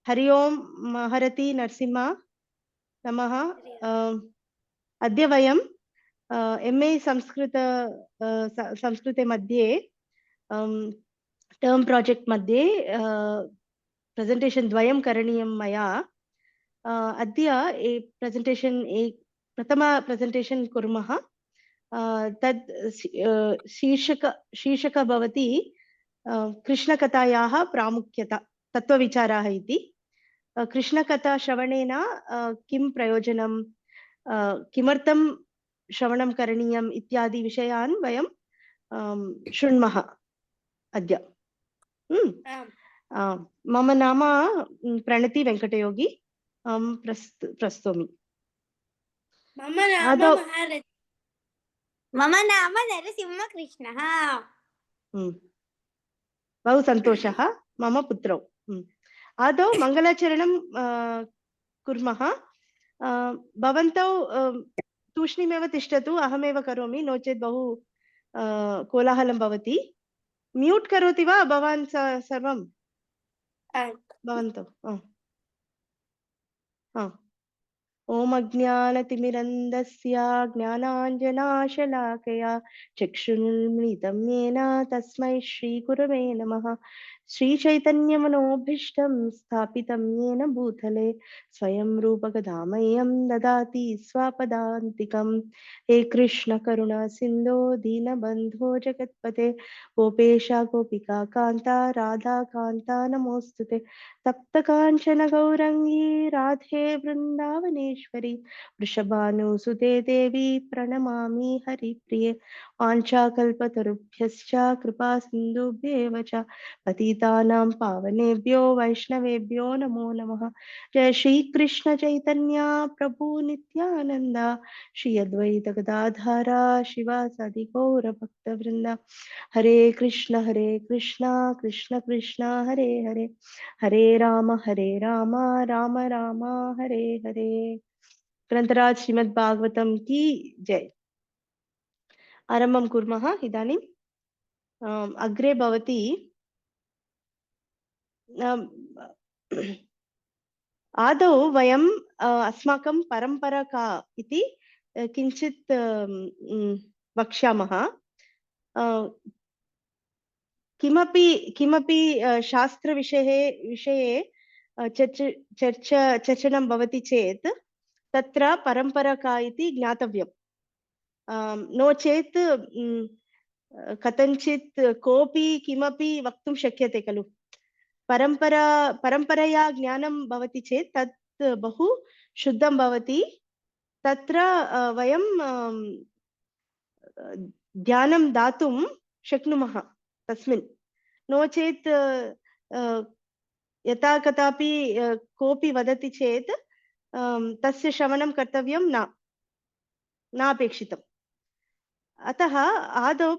हरि ओम महरती नरसिंह नमः। अद्य वयं MA संस्कृते मध्ये टर्म प्रोजेक्ट मध्ये प्रेजेंटेशन द्वयं करणीयं मया। अद्य प्रथम प्रेजेंटेशन कुर्मः। तद् शीर्षक भवति कृष्णकथायाः प्रामुख्यता तत्त्वविचाराः इति। कृष्णकथा श्रवणेन किं प्रयोजनं, किमर्थं श्रवणं करणीयम् इत्यादि विषयान् वयं शृण्मः अद्य। मम नाम प्रणति वेंकटयोगी। प्रस्तोमि। मम नाम नरसिंहकृष्णः। बहु सन्तोषः, मम पुत्रौ। आदौ मङ्गलाचरणं कुर्मः। भवन्तौ तूष्णीमेव तिष्ठतु, अहमेव करोमि, नो चेत् बहु कोलाहलं भवति। म्यूट् करोति वा भवान् सर्वं? भवन्तौ ॐ अज्ञानतिमिरन्धस्य ज्ञानाञ्जनाशलाकया चक्षुरुन्मिलितं येन तस्मै श्रीगुरवे नमः। श्रीचैतन्यमनोभीष्टं स्थापितं येन भूतले स्वयं रूपकदामह्यं ददाति स्वपदान्तिकं। हे कृष्ण करुणा सिन्धो दीनबन्धो जगत्पते गोपेश गोपिका कान्ता राधा कान्ता नमोऽस्तुते। तप्तकाञ्चन गौरङ्गी राधे वृन्दावनेश्वरी वृषभानुसुते देवी प्रणमामि हरिप्रिये। वाञ्छाकल्पतरुभ्यश्च कृपा सिन्धुभ्येव च पतितानां पावनेभ्यो वैष्णवेभ्यो नमो नमः। जय श्री कृष्ण चैतन्य प्रभु नित्यानंद श्री अद्वैत गदाधर शिवासादि गौर भक्तवृंद। हरे कृष्ण कृष्ण कृष्ण हरे हरे, हरे राम राम राम हरे हरे। ग्रंथराज श्रीमद् भागवतम की जय। आरंभं कुर्मः इदानीम्। अग्रे भवति आदौ वयं अस्माकं परम्परा का इति किञ्चित् वक्ष्यामः। किमपि विषये चर्चनं भवति चेत् तत्र परम्परा का इति ज्ञातव्यम्। नो चेत् कथञ्चित् कोऽपि किमपि वक्तुं शक्यते खलु। परम्परया ज्ञानं भवति चेत् तत् बहु शुद्धं भवति। तत्र वयं ध्यानं दातुं शक्नुमः तस्मिन्। नो चेत् यथा कदापि कोऽपि वदति चेत् तस्य श्रवणं कर्तव्यं न अपेक्षितम्। अतः आदौ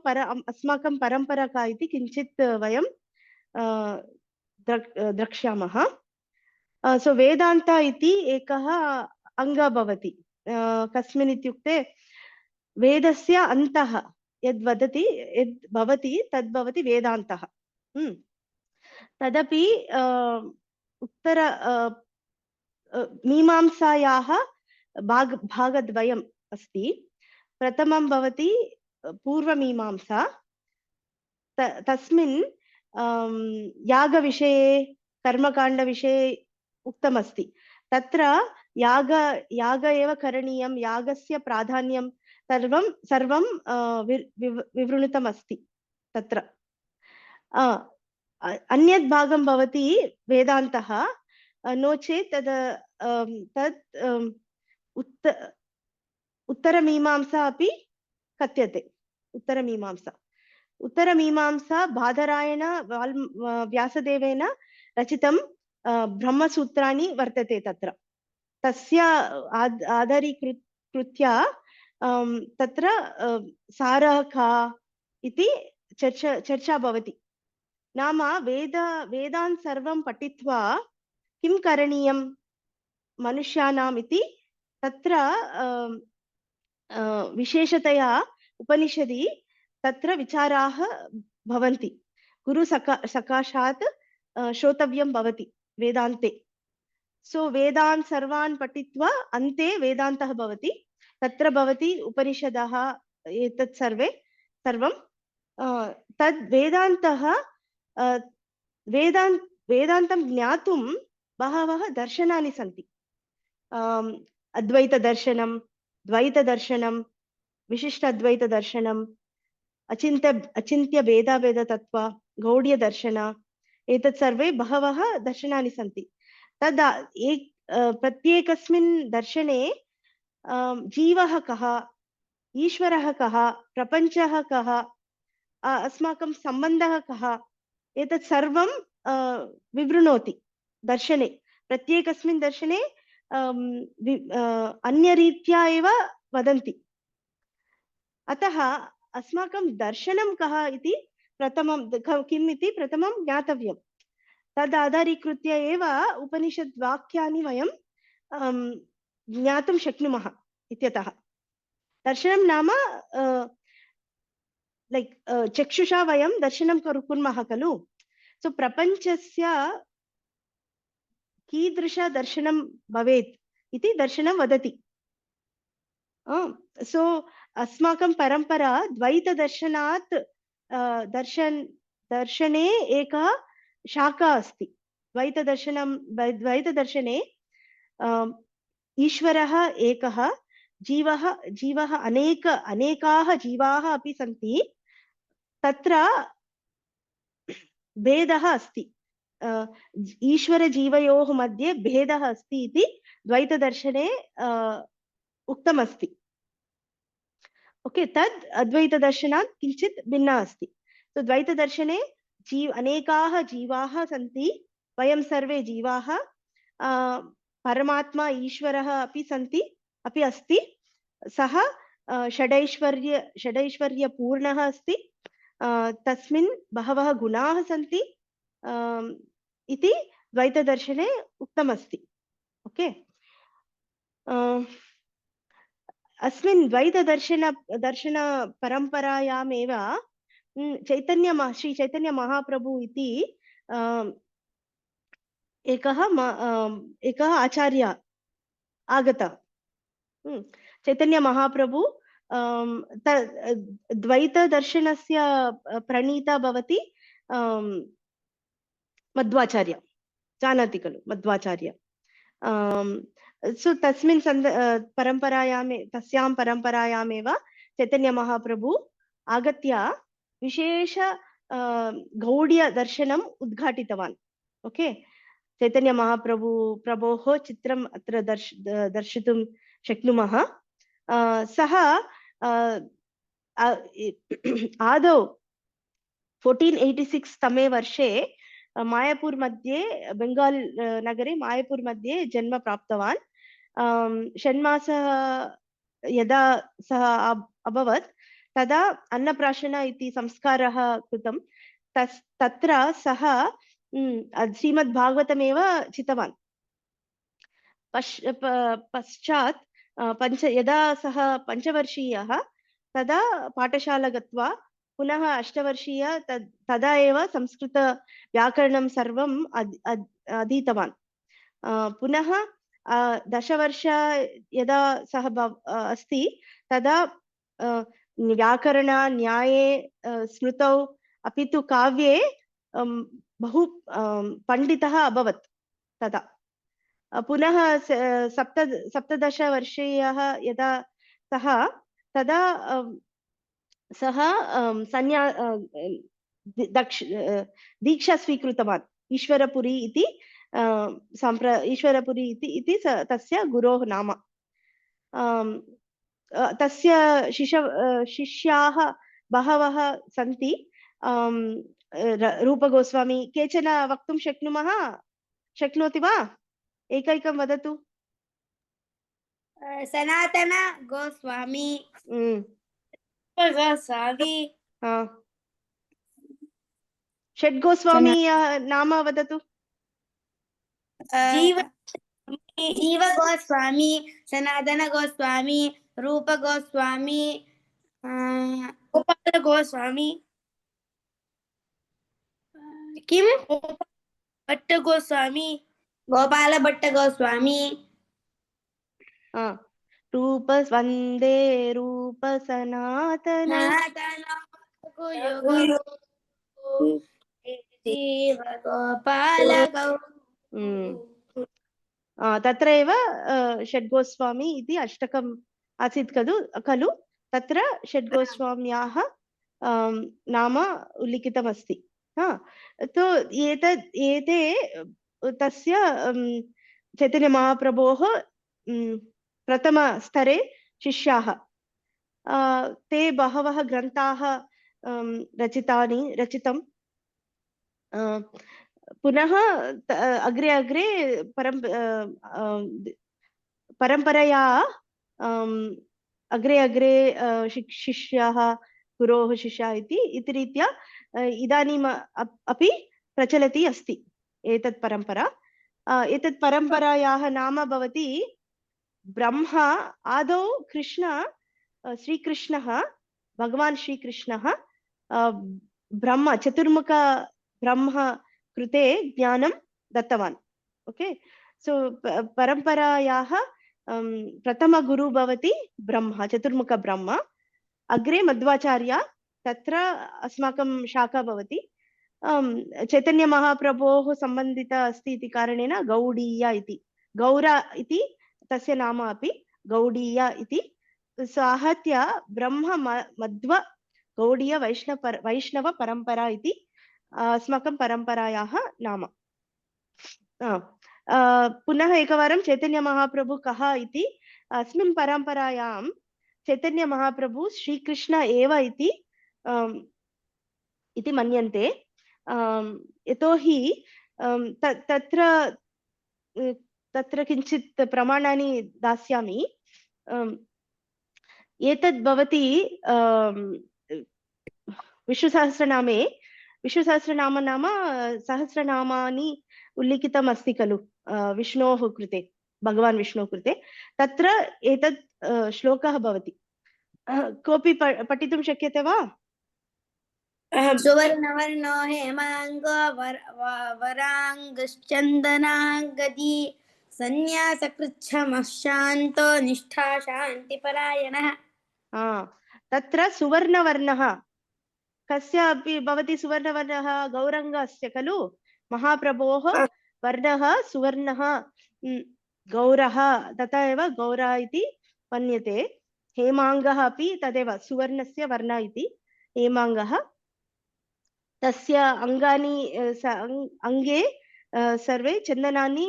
अस्माकं परम्परा का इति किञ्चित् वयं द्रक्ष्यामः। सो वेदान्त इति एकः अङ्गः भवति। कस्मिन् इत्युक्ते वेदस्य अन्तः यद् भवति तद् भवति वेदान्तः। तदपि उत्तर मीमांसायाः भागद्वयम् अस्ति। प्रथमं भवति पूर्वमीमांसा। तस्मिन् यागविषये कर्मकाण्डविषये उक्तमस्ति। तत्र याग एव करणीयं, यागस्य प्राधान्यं सर्वं विवृणुतमस्ति तत्र। अन्यत् भागं भवति वेदान्तः। नो चेत् तत् उत्तरमीमांसा अपि कथ्यते। उत्तरमीमांसा बादरायण व्यासदेवेन रचितं ब्रह्मसूत्राणि वर्तते तत्र। तस्य आधारीकृत्य तत्र सारः का इति चर्चा भवति। नाम वेदान् सर्वं पठित्वा किं करणीयं मनुष्याणाम् इति तत्र विशेषतया उपनिषदि तत्र विचाराः भवन्ति। गुरु सकाशात् श्रोतव्यं भवति वेदान्ते। सो वेदान् सर्वान् पठित्वा अन्ते वेदान्तः भवति तत्र भवति उपनिषदः एतत् सर्वं तद् वेदान्तः वेदान्तं ज्ञातुं बहवः दर्शनानि सन्ति अद्वैतदर्शनं द्वैतदर्शनं विशिष्ट अद्वैतदर्शनम् अचिन्त्य भेदाभेदतत्त्व गौड्यदर्शन एतत् सर्वे बहवः दर्शनानि सन्ति तदा प्रत्येकस्मिन् दर्शने जीवः कः ईश्वरः कः प्रपञ्चः कः अस्माकं सम्बन्धः कः एतत् सर्वं विवृणोति दर्शने प्रत्येकस्मिन् दर्शने अन्यरीत्या एव वदन्ति अतः अस्माकं दर्शनं कः इति प्रथमं किम् इति प्रथमं ज्ञातव्यं तद् आधारीकृत्य एव उपनिषद् वाक्यानि वयं ज्ञातुं शक्नुमः इत्यतः दर्शनं नाम लैक् चक्षुषा वयं दर्शनं कुर्मः खलु सो प्रपञ्चस्य कीदृशदर्शनं भवेत् इति दर्शनं वदति सो अस्माकं परम्परा द्वैतदर्शनात् दर्शने एका शाखा अस्ति द्वैतदर्शने ईश्वरः एकः जीवः अनेकाः जीवाः अपि सन्ति तत्र भेदः अस्ति ईश्वरजीवयोः मध्ये भेदः अस्ति इति द्वैतदर्शने उक्तमस्ति ओके तद् अद्वैतदर्शनात् किञ्चित् भिन्ना अस्ति सो द्वैतदर्शने अनेकाः जीवाः सन्ति वयं सर्वे जीवाः परमात्मा ईश्वरः अपि अस्ति सः षडैश्वर्यपूर्णः अस्ति तस्मिन् बहवः गुणाः सन्ति इति द्वैतदर्शने उक्तमस्ति ओके अस्मिन् दर्शन परम्परायामेव श्री चैतन्य महाप्रभु इति एकः आचार्य आगत चैतन्य महाप्रभु द्वैतदर्शनस्य प्रणीता भवति मध्वाचार्य जानाति खलु मध्वाचार्य सो तस्मिन् तस्यां परम्परायामेव चैतन्य महाप्रभु आगत्य विशेष गौड्य दर्शनम् उद्घाटितवान् ओके चैतन्य प्रभोः चित्रम् अत्र दर्शितुं शक्नुमः सः आदौ 1486 तमे वर्षे मायापुर मध्ये बेंगाल नगरे मायापुर मध्ये जन्म प्राप्तवान् षण्मासः यदा सः अभवत् तदा अन्नप्राशन इति संस्कारः कृतं तत्र सः श्रीमद्भागवतमेव चितवान् पश्चात् यदा सः पञ्चवर्षीयः तदा पाठशाला गत्वा पुनः अष्टवर्षीय तदा एव संस्कृत व्याकरणं सर्वम् अधीतवान् पुनः 10 वर्ष यदा सः अस्ति तदा व्याकरण न्याये स्मृतौ अपि तु काव्ये बहु पण्डितः अभवत् तदा पुनः 17 वर्षीयः यदा सः तदा सः दीक्षा स्वीकृतवान् ईश्वरपुरी इति तस्य गुरोः नाम तस्य शिष्याः बहवः सन्ति रूपगोस्वामी केचन वक्तुं शक्नोति वा एकैकं वदतु सनातन गोस्वामी गोस्वामी षड् गोस्वामी नाम वदतु जीव गोस्वामी सनातन गोस्वामी रूप गोस्वामी गोपाल गोस्वामी किम भट्ट गोस्वामी गोपालभट्ट गोस्वामी रूप वन्दे रूप सनातन जीव गोपाल तत्र एव षड्गोस्वामी इति अष्टकम् आसीत् खलु तत्र षड्गोस्वाम्याः नाम उल्लिखितमस्ति। तो एते तस्य चैतन्यमहाप्रभोः प्रथमस्तरे शिष्याः। ते बहवः ग्रन्थाः रचितं। पुनः अग्रे अग्रे परम्परया अग्रे अग्रे शिष्याः गुरोः शिष्याः इति रीत्या इदानीम् अपि प्रचलति अस्ति एतत् परम्परा। एतत् परम्परायाः नाम भवति ब्रह्मा आदौ श्रीकृष्णः भगवान् श्रीकृष्णः ब्रह्म चतुर्मुख ब्रह्म कृते ज्ञानं दत्तवान्। ओके, सो परम्परायाः प्रथम गुरु भवति ब्रह्म चतुर्मुख ब्रह्म। अग्रे मध्वाचार्य, तत्र अस्माकं शाखा भवति। चैतन्यमहाप्रभोः सम्बन्धित अस्ति इति कारणेन गौडीय इति, गौरा इति तस्य नाम अपि गौडीय इति। आहत्य ब्रह्म मध्व गौडीय वैष्णव परम्परा इति अस्माकं परम्परायाः नाम। पुनः एकवारं चैतन्यमहाप्रभु कः इति, अस्मिन् परम्परायां चैतन्यमहाप्रभु श्रीकृष्ण एव इति मन्यन्ते। यतोहि तत्र किञ्चित् प्रमाणानि दास्यामि। एतद् भवति विष्णुसहस्रनाम नाम सहस्रनामानि उल्लिखितम् अस्ति खलु विष्णोः कृते, भगवान् विष्णोः कृते। तत्र एतत् श्लोकः भवति। कोऽपि पठितुं शक्यते वा? सुवर्णवर्णो हेमाङ्गो वराङ्गश्चन्दनाङ्गदी सन्न्यासकृच्छमः शान्तो निष्ठा शान्तिपरायणः। तत्र सुवर्णवर्णः कस्यापि भवति। सुवर्णवर्णः गौरङ्गस्य खलु, महाप्रभोः वर्णः सुवर्णः गौरः, तथा एव गौरा इति मन्यते। हेमाङ्गः अपि तदेव सुवर्णस्य वर्ण इति हेमाङ्गः। तस्य अङ्गानि अङ्गे सर्वे चन्दनानि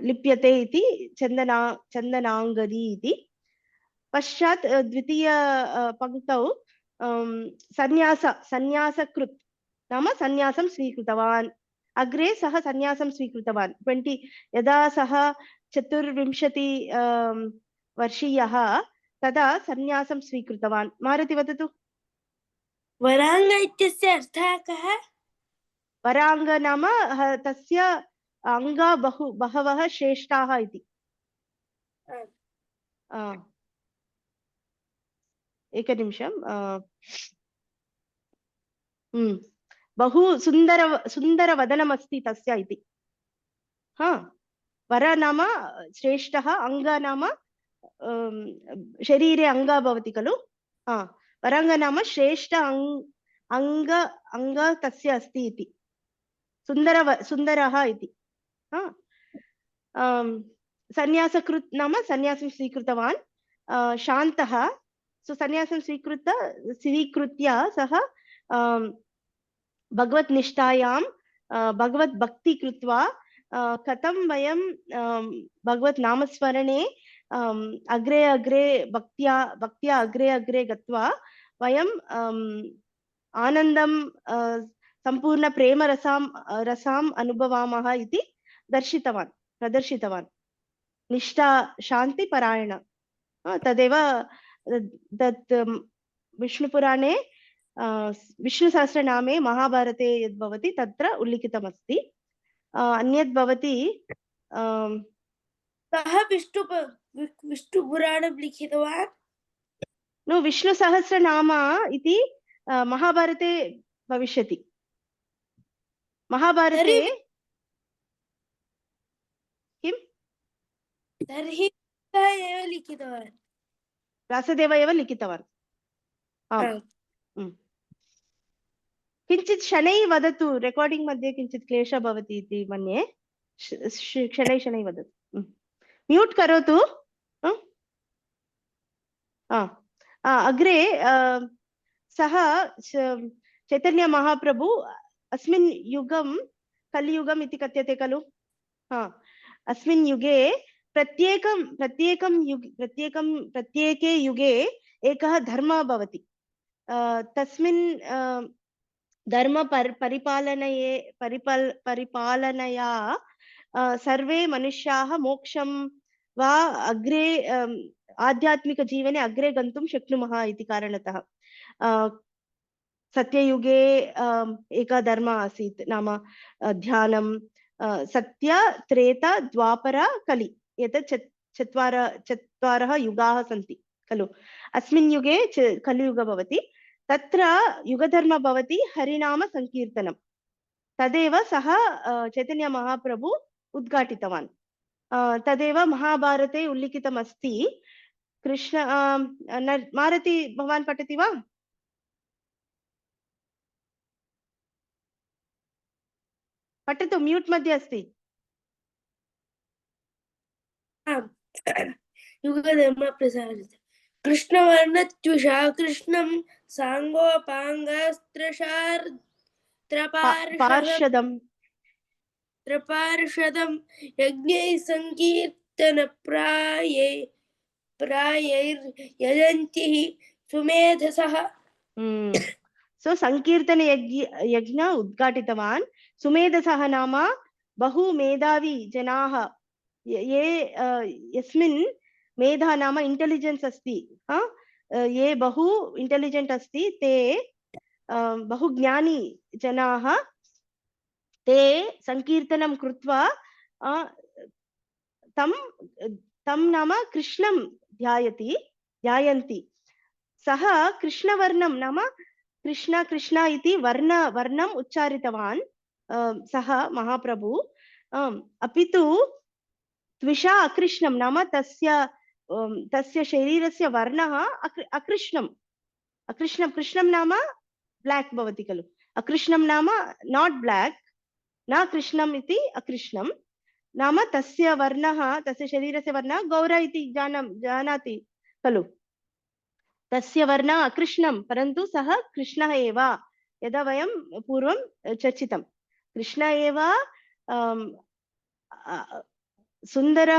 लिप्यते इति चन्दनाङ्गदी इति। पश्चात् द्वितीय पङ्क्तौ सन्न्यासकृत् नाम सन्न्यासं स्वीकृतवान्। अग्रे सः सन्न्यासं स्वीकृतवान् 20 यदा सः 24 वर्षीयः तदा सन्न्यासं स्वीकृतवान्। मारुति वदतु। वराङ्ग इत्यस्य अर्थः कः? वराङ्ग नाम तस्य अङ्गा बहवः श्रेष्ठाः इति। एकनिमिषं। बहु सुन्दरवदनमस्ति तस्य इति। वर नाम श्रेष्ठः, अङ्ग नाम शरीरे अङ्गा भवति खलु। वराङ्ग नाम श्रेष्ठ अङ्ग तस्य अस्ति इति, सुन्दरः इति। सन्न्यासकृत् नाम सन्न्यासं स्वीकृतवान्। शान्तः, सो सन्न्यासं स्वीकृत्य सः भगवद्निष्ठायां भगवद्भक्ति कृत्वा कथं वयं भगवत् नामस्मरणे अग्रे अग्रे भक्त्या अग्रे अग्रे गत्वा वयं आनन्दं सम्पूर्ण रसाम् अनुभवामः इति प्रदर्शितवान्। निष्ठा शान्तिपरायण, तदेव तत् विष्णुपुराणे विष्णुसहस्रनामे महाभारते यद् भवति तत्र उल्लिखितमस्ति। अन्यद् भवति कः विष्णुपुराणं लिखितवान्? नो, विष्णुसहस्रनाम इति महाभारते भविष्यति। महाभारते तर्हि सः एव लिखितवान्। व्यासदेव एव लिखितवान्। आम्। आम्। किञ्चित् शनैः वदतु, रेकार्डिङ्ग् मध्ये किञ्चित् क्लेशः भवति इति मन्ये। शनैः शनैः वदतु। म्यूट् करोतु। अग्रे सः चैतन्य महाप्रभु अस्मिन् युगं कलियुगम् इति कथ्यते खलु। अस्मिन् युगे प्रत्येके युगे एकः धर्मः भवति। तस्मिन् धर्म परिपालनया सर्वे मनुष्याः मोक्षं वा अग्रे आध्यात्मिकजीवने अग्रे गन्तुं शक्नुमः इति कारणतः सत्ययुगे एकः धर्म आसीत्, नाम ध्यानं, सत्य त्रेता द्वापर कलि, एतत् चत्वारः युगाः सन्ति खलु। अस्मिन् युगे कलियुगः भवति। तत्र युगधर्म भवति हरिनाम संकीर्तनं। तदेव सः चैतन्य महाप्रभु उद्घाटितवान्। तदेव महाभारते उल्लिखितमस्ति। कृष्ण मारुति भवान् पठति वा? पठतु, म्यूट् मध्ये अस्ति। युगधर्म प्रसारित कृष्णवर्णत्युषा कृष्णं साङ्गोपाङ्गस्त्रपार्षदं यज्ञैः संकीर्तनप्रायैर्यजन्ति सुमेधसः। सो संकीर्तन यज्ञ उद्घाटितवान्। सुमेधसः नाम बहु मेधावी जनाः, ये यस्मिन् मेधा नाम इंटेलिजेंस अस्ति, ये बहु इंटेलिजेंट अस्ति, ते बहु ज्ञानी जनाः, ते संकीर्तनं कृत्वा तं नाम कृष्णं ध्यायन्ति। सः कृष्णवर्णं नाम कृष्ण कृष्ण इति वर्णम् उच्चारितवान् सः महाप्रभु। अपि तु त्विषा अकृष्णं नाम तस्य शरीरस्य वर्णः अकृष्णं। कृष्णं नाम ब्लैक भवति खलु। अकृष्णं नाम नाट् ब्लैक, न कृष्णम् इति अकृष्णं नाम तस्य वर्णः, तस्य शरीरस्य वर्णः गौर इति जानाति खलु। तस्य वर्णः अकृष्णं, परन्तु सः कृष्णः एव। यदा वयं पूर्वं चर्चितं, कृष्ण एव सुन्दर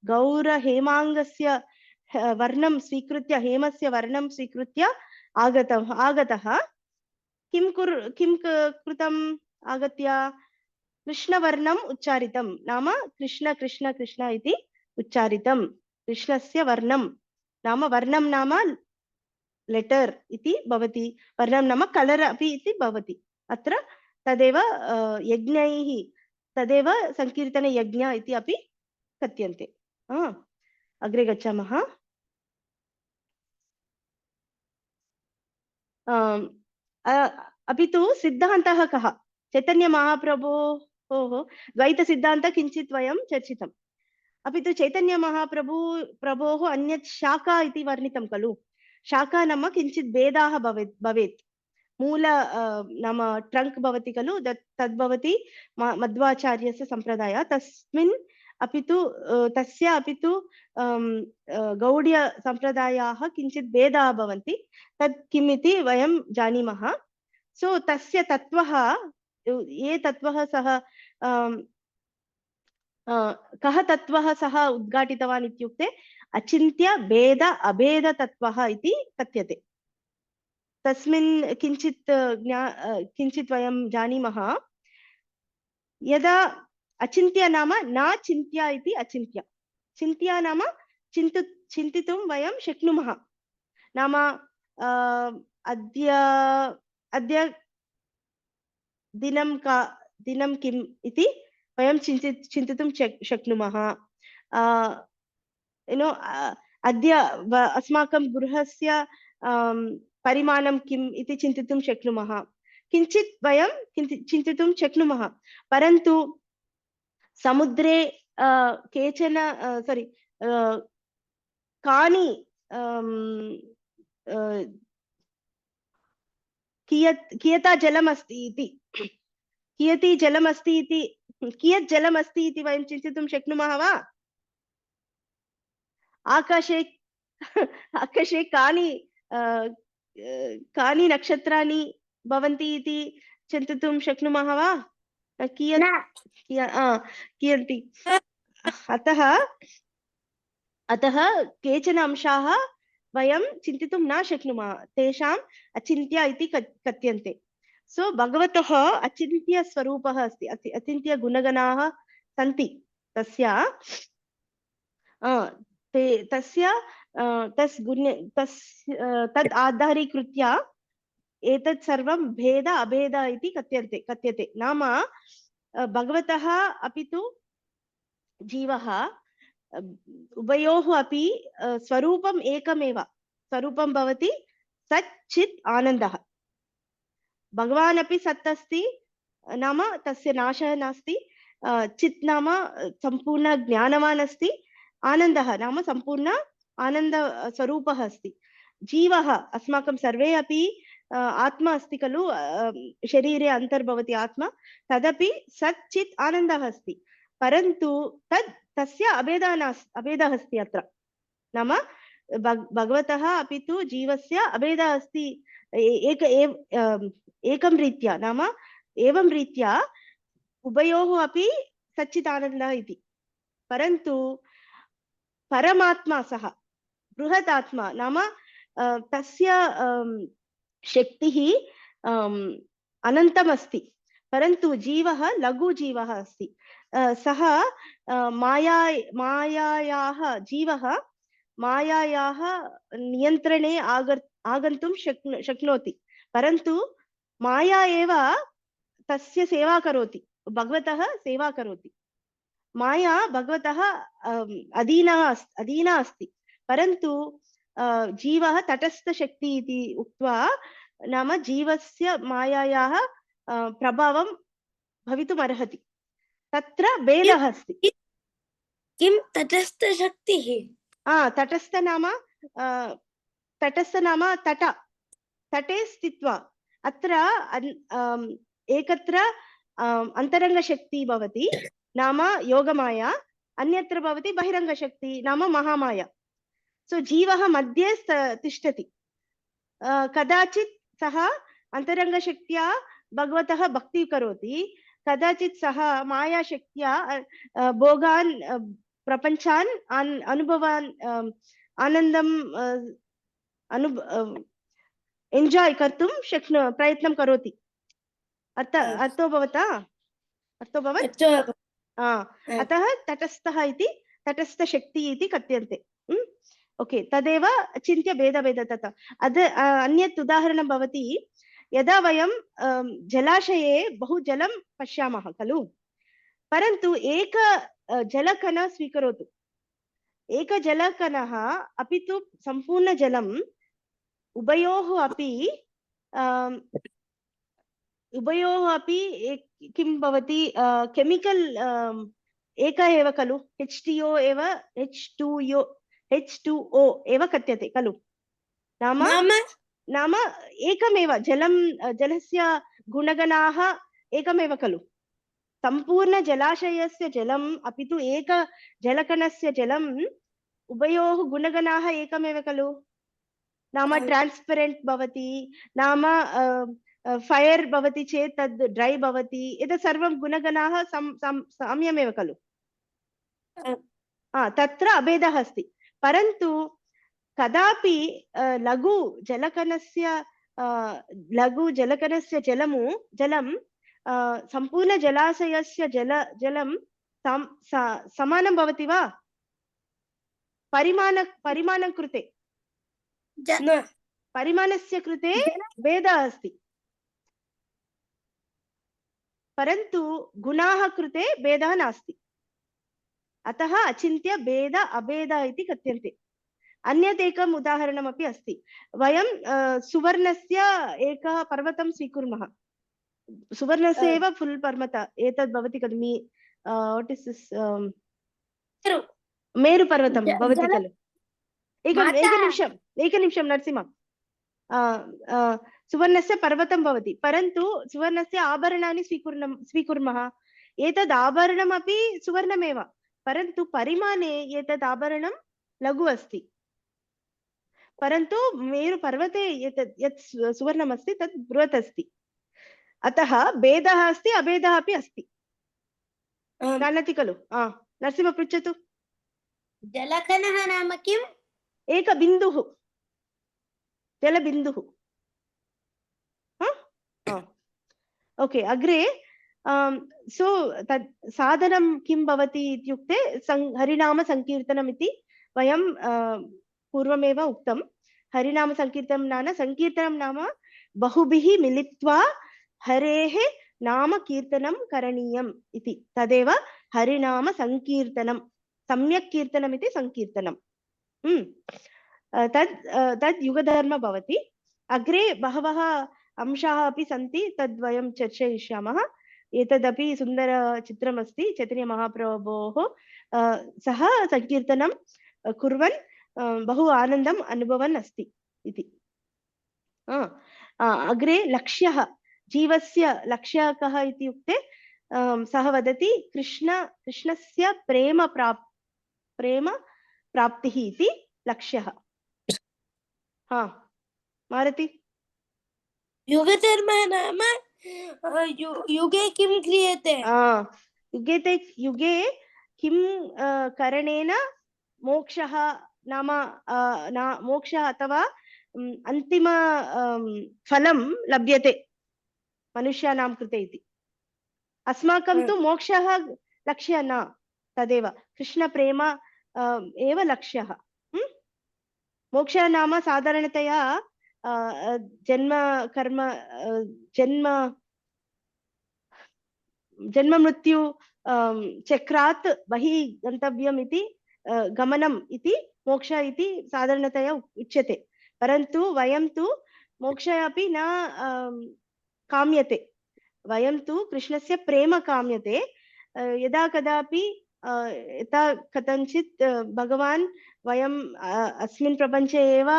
गौर हेमाङ्गस्य वर्णं स्वीकृत्य, हेमस्य वर्णं स्वीकृत्य आगतः। किं कृतम्? आगत्य कृष्णवर्णम् उच्चारितं, नाम कृष्ण कृष्ण कृष्ण इति उच्चारितं। कृष्णस्य वर्णं नाम, वर्णं नाम लेटर् इति भवति, वर्णं नाम कलर् अपि इति भवति अत्र। तदेव यज्ञैः, तदेव संकीर्तन यज्ञ इति अपि कथ्यन्ते। अग्रे गच्छामः। अपि तु सिद्धान्तः कः? चैतन्य महाप्रभोः द्वैतसिद्धान्तः किञ्चित् वयं चर्चितम्। अपि तु चैतन्य महाप्रभोः अन्यत् शाखा इति वर्णितं खलु। शाखा नाम किञ्चित् भेदाः भवेत्। मूल नाम ट्रङ्क् भवति खलु, तद् भवति मध्वाचार्यस्य सम्प्रदायः। तस्मिन् अपि तु गौड्य सम्प्रदायाः किञ्चित् भेदाः भवन्ति। तत् किमिति वयं जानीमः। सो तस्य तत्त्वः, ये तत्त्वः सः कः तत्त्वः सः उद्घाटितवान् इत्युक्ते अचिन्त्य भेद अभेद तत्त्वः इति कथ्यते। तस्मिन् किञ्चित् वयं जानीमः। यदा अचिन्त्य नाम न चिन्त्य इति अचिन्त्य, चिन्त्य नाम चिन्तितुं वयं शक्नुमः। नाम अद्य दिनं किम् इति वयं चिन्तितुं शक्नुमः। अद्य अस्माकं गृहस्य परिमाणं किम् इति चिन्तितुं शक्नुमः। किञ्चित् वयं चिन्तितुं शक्नुमः, परन्तु समुद्रे केचन सारी कानि कियता जलमस्ति इति कियती जलमस्ति इति कियत् जलमस्ति इति वयं चिन्तितुं शक्नुमः वा? आकाशे आकाशे कानि नक्षत्राणि भवन्ति इति चिन्तितुं शक्नुमः वा? कियन्ति? अतः केचन अंशाः वयं चिन्तितुं न शक्नुमः, तेषाम् अचिन्त्य इति कथ्यन्ते. सो भगवतः अचिन्त्य स्वरूपः अस्ति, अचिन्त्य गुणगणाः सन्ति तस्य तद् आधारीकृत्य एतत् सर्वं भेद अभेद इति कथ्यते. नाम भगवतः अपि तु जीवः उभयोः अपि स्वरूपम् एकमेव. स्वरूपं भवति सत् चित् आनन्दः. भगवान् अपि सत् अस्ति, नाम तस्य नाशः नास्ति. चित् नाम सम्पूर्ण ज्ञानवान् अस्ति. आनन्दः नाम सम्पूर्ण आनन्द स्वरूपः अस्ति. जीवः अस्माकं सर्वे अपि आत्मा अस्ति खलु, शरीरे अन्तर्भवति आत्मा, तदपि सत् चित् आनन्दः अस्ति. परन्तु तस्य अभेदः अस्ति अत्र. नाम भगवतः अपि तु जीवस्य अभेदः अस्ति एकं रीत्या. नाम एवं रीत्या उभयोः अपि सच्चिदानन्दः इति. परन्तु परमात्मा सः बृहदात्मा, नाम तस्य शक्तिः अनन्तमस्ति, परन्तु जीवः लघुजीवः अस्ति. सः मायायाः जीवः मायायाः नियन्त्रणे आगन्तुं शक्नोति, परन्तु माया एव तस्य सेवा करोति, भगवतः सेवा करोति. माया भगवतः अधीना अस्ति, परन्तु जीवः तटस्थशक्ति इति उक्त्वा, नाम जीवस्य मायायाः प्रभावं भवितुम् अर्हति. तत्र भेदः अस्ति. किं तटस्थशक्तिः? तटस्थ नाम तटे स्थित्वा. अत्र एकत्र अन्तरङ्गशक्ति भवति, नाम योगमाया, अन्यत्र भवति बहिरङ्गशक्ति, नाम महामाया. सो जीवः मध्ये तिष्ठति. कदाचित् सः अन्तरङ्गशक्त्या भगवतः भक्ति करोति, कदाचित् सः मायाशक्त्या भोगान् प्रपञ्चान् अनुभवान् आनन्दं एन्जाय् कर्तुं प्रयत्नं करोति. अर्थो भवत्? अतः तटस्थः इति तटस्थशक्ति इति कथ्यन्ते. ओके, तदेव चिन्त्य भेदभेद. तथा अन्यत् उदाहरणं भवति, यदा वयं जलाशये बहु जलं पश्यामः खलु, परन्तु एक जलकण स्वीकरोतु. एक जलकणः अपि तु सम्पूर्ण जलम् उभयोः अपि किं भवति, केमिकल् एकः एव खलु, H2O एव, H2O एव कथ्यते खलु. नाम एकमेव जलस्य गुणगणाः एकमेव खलु. सम्पूर्ण जलाशयस्य जलम् अपि तु एक जलकणस्य जलम् उभयोः गुणगणाः एकमेव खलु. नाम ट्रान्स्पेरेंट भवति, नाम फैर् भवति चेत् तद् ड्रै भवति. एतत् सर्वं गुणगणाः साम्यमेव खलु. तत्र अभेदः अस्ति. परन्तु कदापि लघु जलकणस्य जलं सम्पूर्ण जलाशयस्य जलं समानं भवति वा? परिमाणं कृते, परिमाणस्य कृते भेदः अस्ति, परन्तु गुणाः कृते भेदः नास्ति. अतः अचिन्त्य भेद अभेद इति कथ्यन्ते. अन्यत् एकम् उदाहरणमपि अस्ति. वयं सुवर्णस्य एकः पर्वतं स्वीकुर्मः. सुवर्णस्य एव फुल् पर्वत एतद् भवति खलु, वाट् इस् दिस् मेरु मेरुपर्वतं ज- भवति जल खलु माता एकनिमिषं नरसिंह सुवर्णस्य पर्वतं भवति परन्तु सुवर्णस्य आभरणानि स्वीकुर्मः एतद् आभरणमपि सुवर्णमेव परन्तु परिमाणे एतद् आभरणं लघु अस्ति परन्तु मेरुपर्वते यत् सुवर्णमस्ति तत् बृहत् अस्ति अतः भेदः अस्ति अभेदः अपि अस्ति जानाति खलु नरसिंह पृच्छतु जलकणः नाम किम् एकबिन्दुः जलबिन्दुः ओके अग्रे सो तत् साधनं किं भवति इत्युक्ते हरिनाम संकीर्तनम् इति वयं पूर्वमेव उक्तं हरिनाम संकीर्तनं नाम बहुभिः मिलित्वा हरेः नाम कीर्तनं करणीयम् इति तदेव हरिनाम संकीर्तनं सम्यक् कीर्तनम् इति संकीर्तनं तद् युगधर्म भवति अग्रे बहवः अंशाः अपि सन्ति तद्वयं चर्चयिष्यामः एतदपि सुन्दरचित्रमस्ति चैतन्य महाप्रभोः सः संकीर्तनं कुर्वन् बहु आनन्दम् अनुभवन् अस्ति इति अग्रे लक्ष्यः जीवस्य लक्ष्यः कः इत्युक्ते सः वदति कृष्णस्य प्रेम प्राप्तिः इति लक्ष्यः मारति युगधर्मः नाम युगे किं क्रियते युगे किं करणेन मोक्षः नाम मोक्षः अथवा अन्तिम फलं लभ्यते मनुष्याणां कृते इति अस्माकं तु मोक्षः लक्ष्यः न तदेव कृष्णप्रेम एव लक्ष्यः मोक्षः नाम साधारणतया जन्म कर्म जन्म मृत्यु चक्रात् बहिः गन्तव्यम् इति गमनम् इति मोक्ष इति साधारणतया उच्यते परन्तु वयं तु मोक्षः अपि न काम्यते वयं तु कृष्णस्य प्रेम काम्यते यदा कदापि यथा कथञ्चित् भगवान् वयं अस्मिन् प्रपञ्चे एव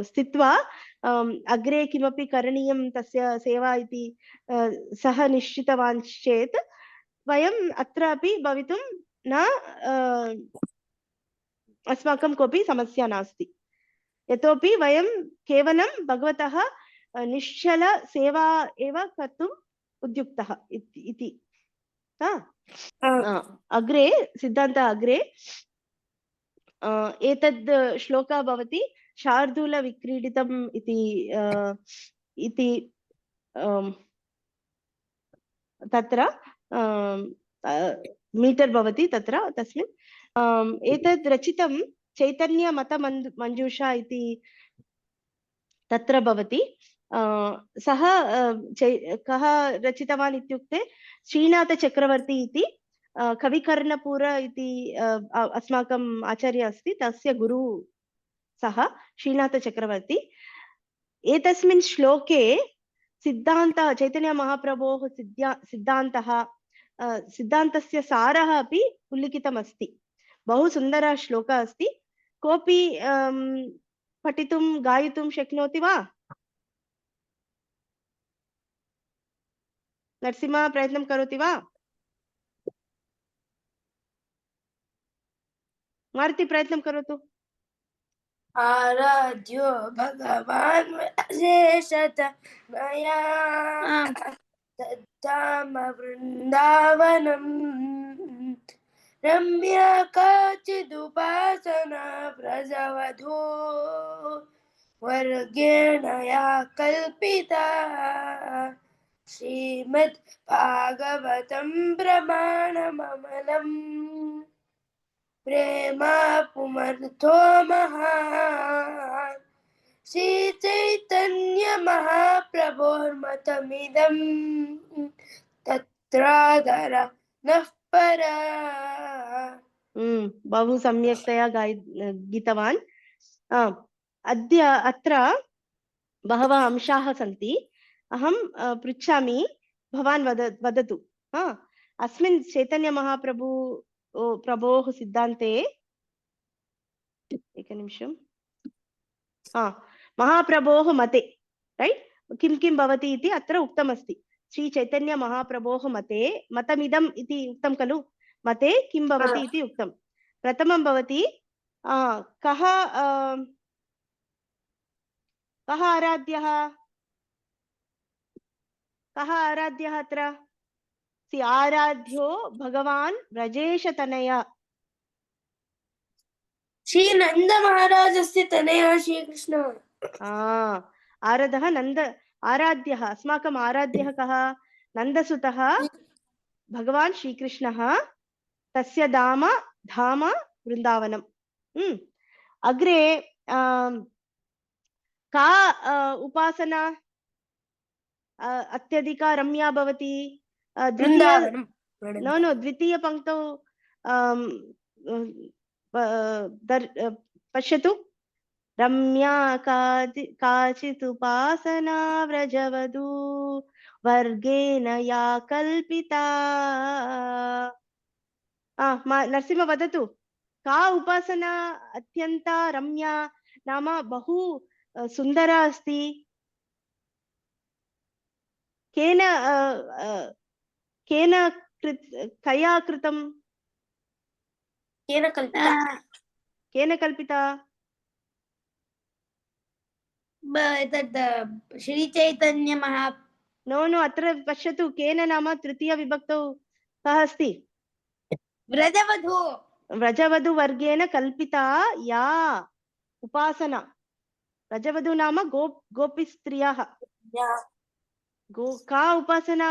स्थित्वा अग्रे किमपि करणीयं तस्य सेवा इति सः निश्चितवान् चेत् वयम् अत्र अपि भवितुं न अस्माकं कोऽपि समस्या नास्ति यतोपि वयं केवलं भगवतः निश्चल सेवा एव कर्तुम् उद्युक्तः इति अग्रे सिद्धान्त अग्रे एतद् श्लोकः भवति शार्दूल विक्रीडितम् इति तत्र मीटर् भवति तत्र तस्मिन् एतद् रचितं चैतन्य मत मंजूषा इति तत्र भवति सः कः रचितवान् इत्युक्ते श्रीनाथ चक्रवर्ती इति कविकर्णपुर इति अस्माकम् आचार्य अस्ति तस्य गुरु सः श्रीनाथ चक्रवर्ती एतस्मिन् श्लोके सिद्धान्तः चैतन्य महाप्रभोः सिद्धान्तः सिद्धान्तस्य सारः अपि उल्लिखितमस्ति बहु सुन्दरः श्लोकः अस्ति कोऽपि पठितुं गायितुं शक्नोति वा नरसिंह प्रयत्नं करोति वा मारुति प्रयत्नं करोतु आराध्यो भगवान् शेषत मया तद्धाम वृन्दावनम् रम्या काचिदुपासना व्रजवधू वर्गेण या कल्पिता श्रीमद् भागवतं प्रमाणममलम् प्रेमा पुमर्थो महान् श्रीचैतन्य महाप्रभोर्मतमिदं तत्रादर नः परा बहु सम्यक्तया गीतवान् अद्य अत्र बहवः अंशाः सन्ति अहं पृच्छामि भवान् वदतु अस्मिन् चैतन्य महाप्रभु प्रभोः सिद्धान्ते एकनिमिषं महाप्रभोः मते रैट् किं किं भवति इति अत्र उक्तमस्ति श्री चैतन्य महाप्रभोः मते मतमिदम् इति उक्तं खलु मते किं भवति इति उक्तं प्रथमं भवति कः आराध्यः अत्र आराध्यो भगवान् व्रजेशतनय श्री नंद महाराजस्य तनयः श्रीकृष्ण आराधः नंद आराध्यः अस्माकम् आराध्यः कः नन्दसुतः भगवान् श्रीकृष्णः तस्य धाम वृन्दावनम् अग्रे का उपासना अत्यधिका रम्या भवति द्वितीय पंक्तौ पश्यतु रम्या काचित् उपासना व्रजवधू वर्गेण या कल्पिता नरसिंह वदतु का उपासना अत्यंता रम्या नाम बहु सुंदरा अस्ति कया कृतं केन कल्पिता श्री चैतन्य महा नो अत्र पश्यतु केन नाम तृतीय विभक्तौ कः अस्ति व्रजवधू वर्गेण कल्पिता या उपासना व्रजवधू नाम गोपी स्त्रियः का उपासना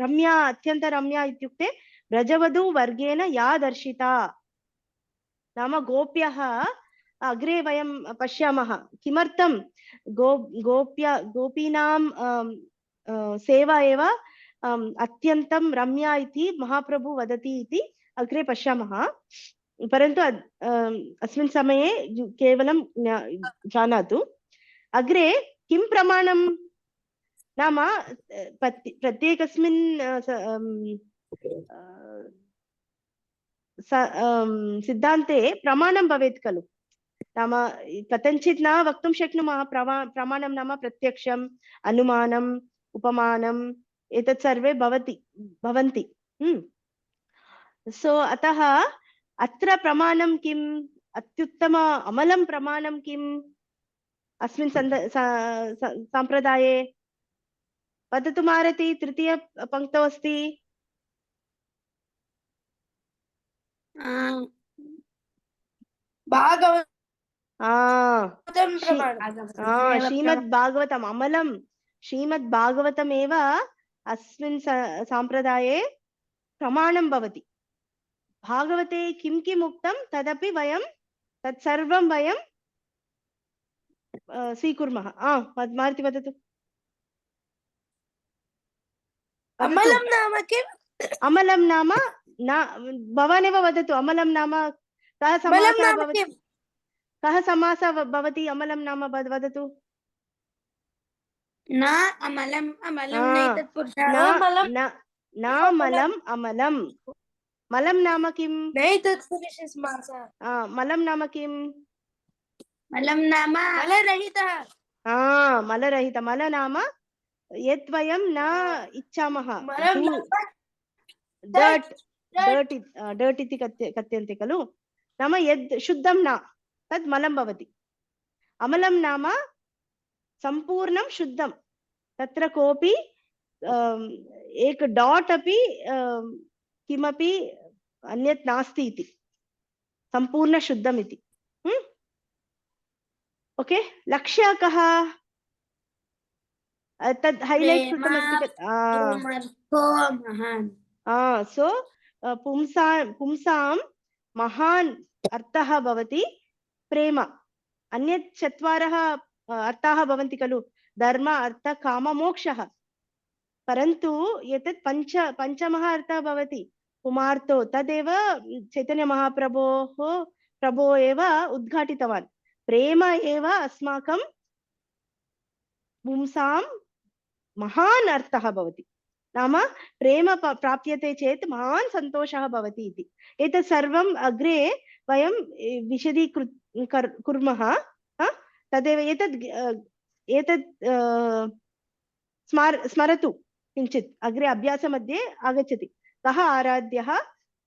रम्या अत्यंत रम्या इत्युक्ते व्रजवधू वर्गेण या दर्शिता नाम गोप्यः अग्रे वयं पश्यामः किमर्थं गोपीनां सेवा एव अत्यन्तं रम्या इति महाप्रभु वदति इति अग्रे पश्यामः परन्तु अस्मिन् समये केवलं जानातु अग्रे किं प्रमाणं नाम प्रत्येकस्मिन् सिद्धान्ते प्रमाणं भवेत् खलु नाम कथञ्चित् न वक्तुं शक्नुमः प्रमाणं नाम प्रत्यक्षम् अनुमानम् उपमानम् एतत् सर्वे भवन्ति सो अतः अत्र प्रमाणं किम् अत्युत्तम अमलं प्रमाणं किम् अस्मिन् सम्प्रदाये वदतु मारति तृतीय पंक्तौ अस्ति श्रीमद्भागवतम् अमलं श्रीमद्भागवतमेव अस्मिन् सम्प्रदाये प्रमाणं भवति भागवते किं किम् उक्तं तदपि वयं तत्सर्वं वयं स्वीकुर्मः मारुति वदतु अमलं नाम किम् अमलं नाम न भवानेव वदतु अमलं नाम कः समासः भवति कः समासः भवति अमलं नाम वदतु न अमलं अमलं मलं नाम किम् मलं नाम किम् मलं नाम मलरहितः मलरहित मल नाम यत् वयं न इच्छामः डर्ट् इति कथ्यन्ते खलु नाम यद् शुद्धं न तद् मलं भवति अमलं नाम सम्पूर्णं शुद्धं तत्र कोऽपि एक डाट् अपि किमपि अन्यत् नास्ति इति सम्पूर्ण शुद्धम् इति ओके लक्ष्य कः तद् हाइलाइट कृतमस्ति सो पुंसां महान् अर्थः भवति प्रेम अन्यत् चत्वारः अर्थाः भवन्ति खलु धर्म अर्थ काम मोक्षः परन्तु एतत् पञ्चमः अर्थः भवति कुमार्तो तदेव चैतन्य महाप्रभो एव उद्घाटितवान् प्रेम एव अस्माकं पुंसां महान् अर्थः भवति नाम प्रेम प्राप्यते चेत् महान् सन्तोषः भवति इति। एतत् सर्वम् अग्रे वयं कुर्मः। तदेव एतत् स्मरतु किञ्चित्, अग्रे अभ्यासमध्ये आगच्छति। कः आराध्यः,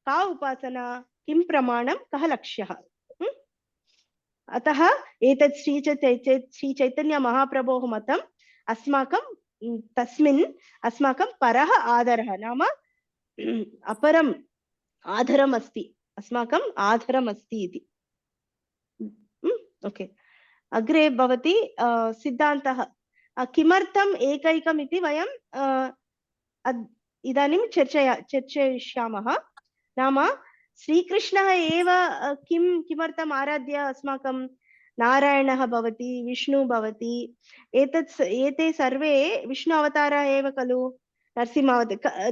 का उपासना, किं प्रमाणं, कः लक्ष्यः। अतः एतत् श्रीचैतन्य महाप्रभोः मतम् अस्माकं तस्मिन् अस्माकं परः आदरः, नाम अपरम् आदरम् अस्ति, अस्माकम् आदरम् अस्ति इति। ओके, अग्रे भवति सिद्धान्तः। किमर्थम् एकैकम् इति वयं इदानीं चर्चयिष्यामः। नाम श्रीकृष्णः एव किमर्थम् आराध्य अस्माकं नारायणः भवति, विष्णु भवति, एते सर्वे विष्णु अवतारः एव खलु। नरसिंह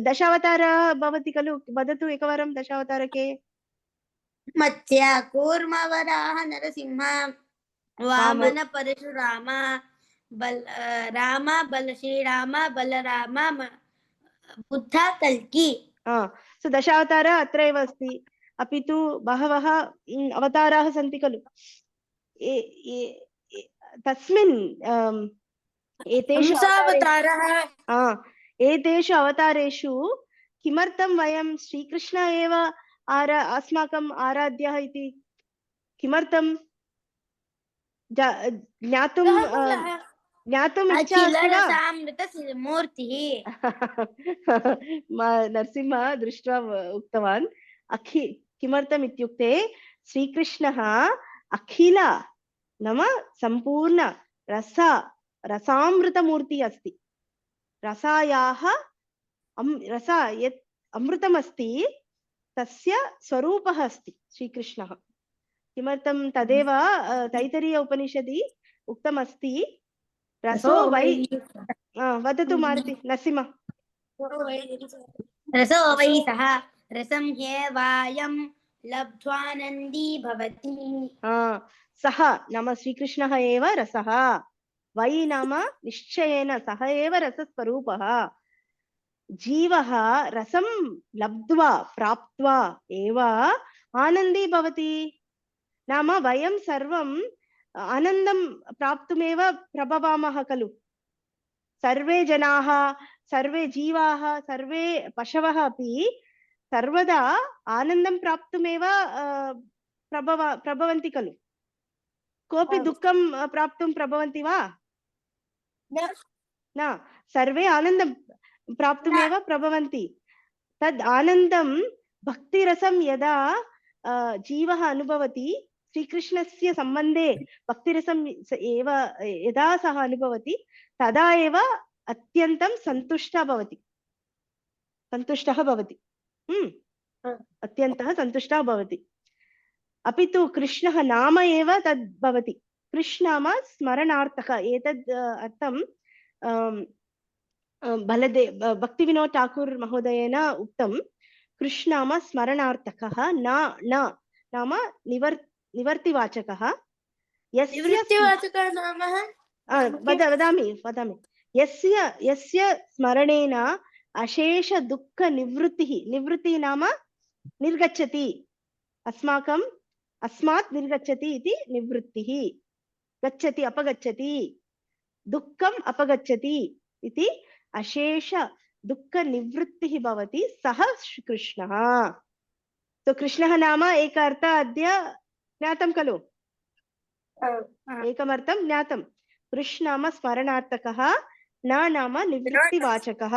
दशावतारः भवति खलु, वदतु एकवारं दशावतार के। मत्स्य कूर्म वराह नरसिंह वामन परशुराम राम बल श्रीराम बलराम बुद्ध कल्की। सो दशावतारः अत्र एव अस्ति, अपि तु बहवः अवताराः सन्ति खलु। तस्मिन् एतेषु अवतारेषु किमर्थं वयं श्रीकृष्ण एव अस्माकम् आराध्यः इति किमर्थं ज्ञातुम् इच्छा अस्ति वा? नरसिंह दृष्ट्वा उक्तवान् किमर्थम् इत्युक्ते श्रीकृष्णः अखिल नाम सम्पूर्ण रसामृतमूर्ति अस्ति। रसायाः यत् अमृतमस्ति तस्य स्वरूपः अस्ति श्रीकृष्णः। किमर्थं तदेव तैत्तरीय उपनिषदि उक्तमस्ति, रसो वै। वदतु मारुति, नरसिंह। रसो वै सः रसं ह्येवायं लब्ध्वानन्दी भवति। सः नाम श्रीकृष्णः एव रसः, वै नाम निश्चयेन सः एव रसस्वरूपः। जीवः रसं लब्ध्वा प्राप्त्वा एव आनन्दी भवति। नाम वयं सर्वं आनन्दं प्राप्तुमेव प्रभवामः खलु। सर्वे जनाः, सर्वे जीवाः, सर्वे पशवः अपि सर्वदा आनन्दं प्राप्तुमेव प्रभवन्ति खलु। कोऽपि दुःखं प्राप्तुं प्रभवन्ति वा? न, सर्वे आनन्दं प्राप्तुमेव प्रभवन्ति। तद् आनन्दं भक्तिरसं यदा जीवः अनुभवति, श्रीकृष्णस्य सम्बन्धे भक्तिरसं एव यदा सः अनुभवति, तदा एव अत्यन्तं सन्तुष्टः भवति। अत्यन्तः सन्तुष्टः भवति। अपि तु कृष्णः नाम एव तद् भवति। कृष्ण नाम स्मरणार्थक। एतद् अर्थं भक्तिविनोद ठाकुर महोदयेन उक्तं। कृष्ण नाम स्मरणार्थकः, नाम निवर्तिवाचकः। वदामि यस्य स्मरणेन अशेष दुःख निवृत्तिः नाम निर्गच्छति, अस्मात् निर्गच्छति इति निवृत्तिः। गच्छति अपगच्छति, दुःखम् अपगच्छति इति अशेष दुःख निवृत्तिः भवति, सः कृष्णः। तो कृष्णः नाम एक अर्थ अद्य ज्ञातं खलु। एकमर्थं ज्ञातं। कृष्ण नाम स्मरणार्थकः, नाम निवृत्तिवाचकः।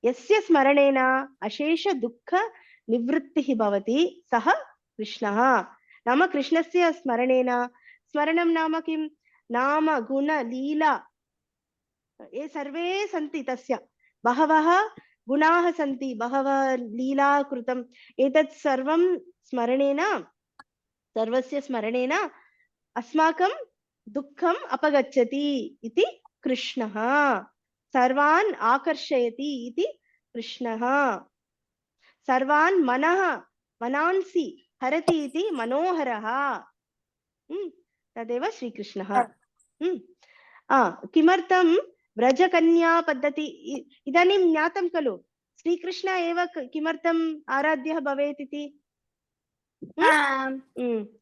यस्य स्मरणेन अशेष दुःख निवृत्तिः भवति, सः कृष्णः। नाम कृष्णस्य स्मरणेन, स्मरणं नाम किं? नाम गुण लीला ये सर्वे सन्ति, तस्य बहवः गुणाः सन्ति, बहवः लीला कृतम्। एतत् सर्वं स्मरणेन, सर्वस्य स्मरणेन अस्माकं दुःखम् अपगच्छति इति कृष्णः। सर्वान् आकर्षयति इति कृष्णः। सर्वान् मनांसि हरति इति मनोहरः। तदेव श्रीकृष्णः। किमर्थं व्रजकन्या पद्धति इदानीं ज्ञातं खलु श्रीकृष्ण एव किमर्थम् आराध्यः भवेत् इति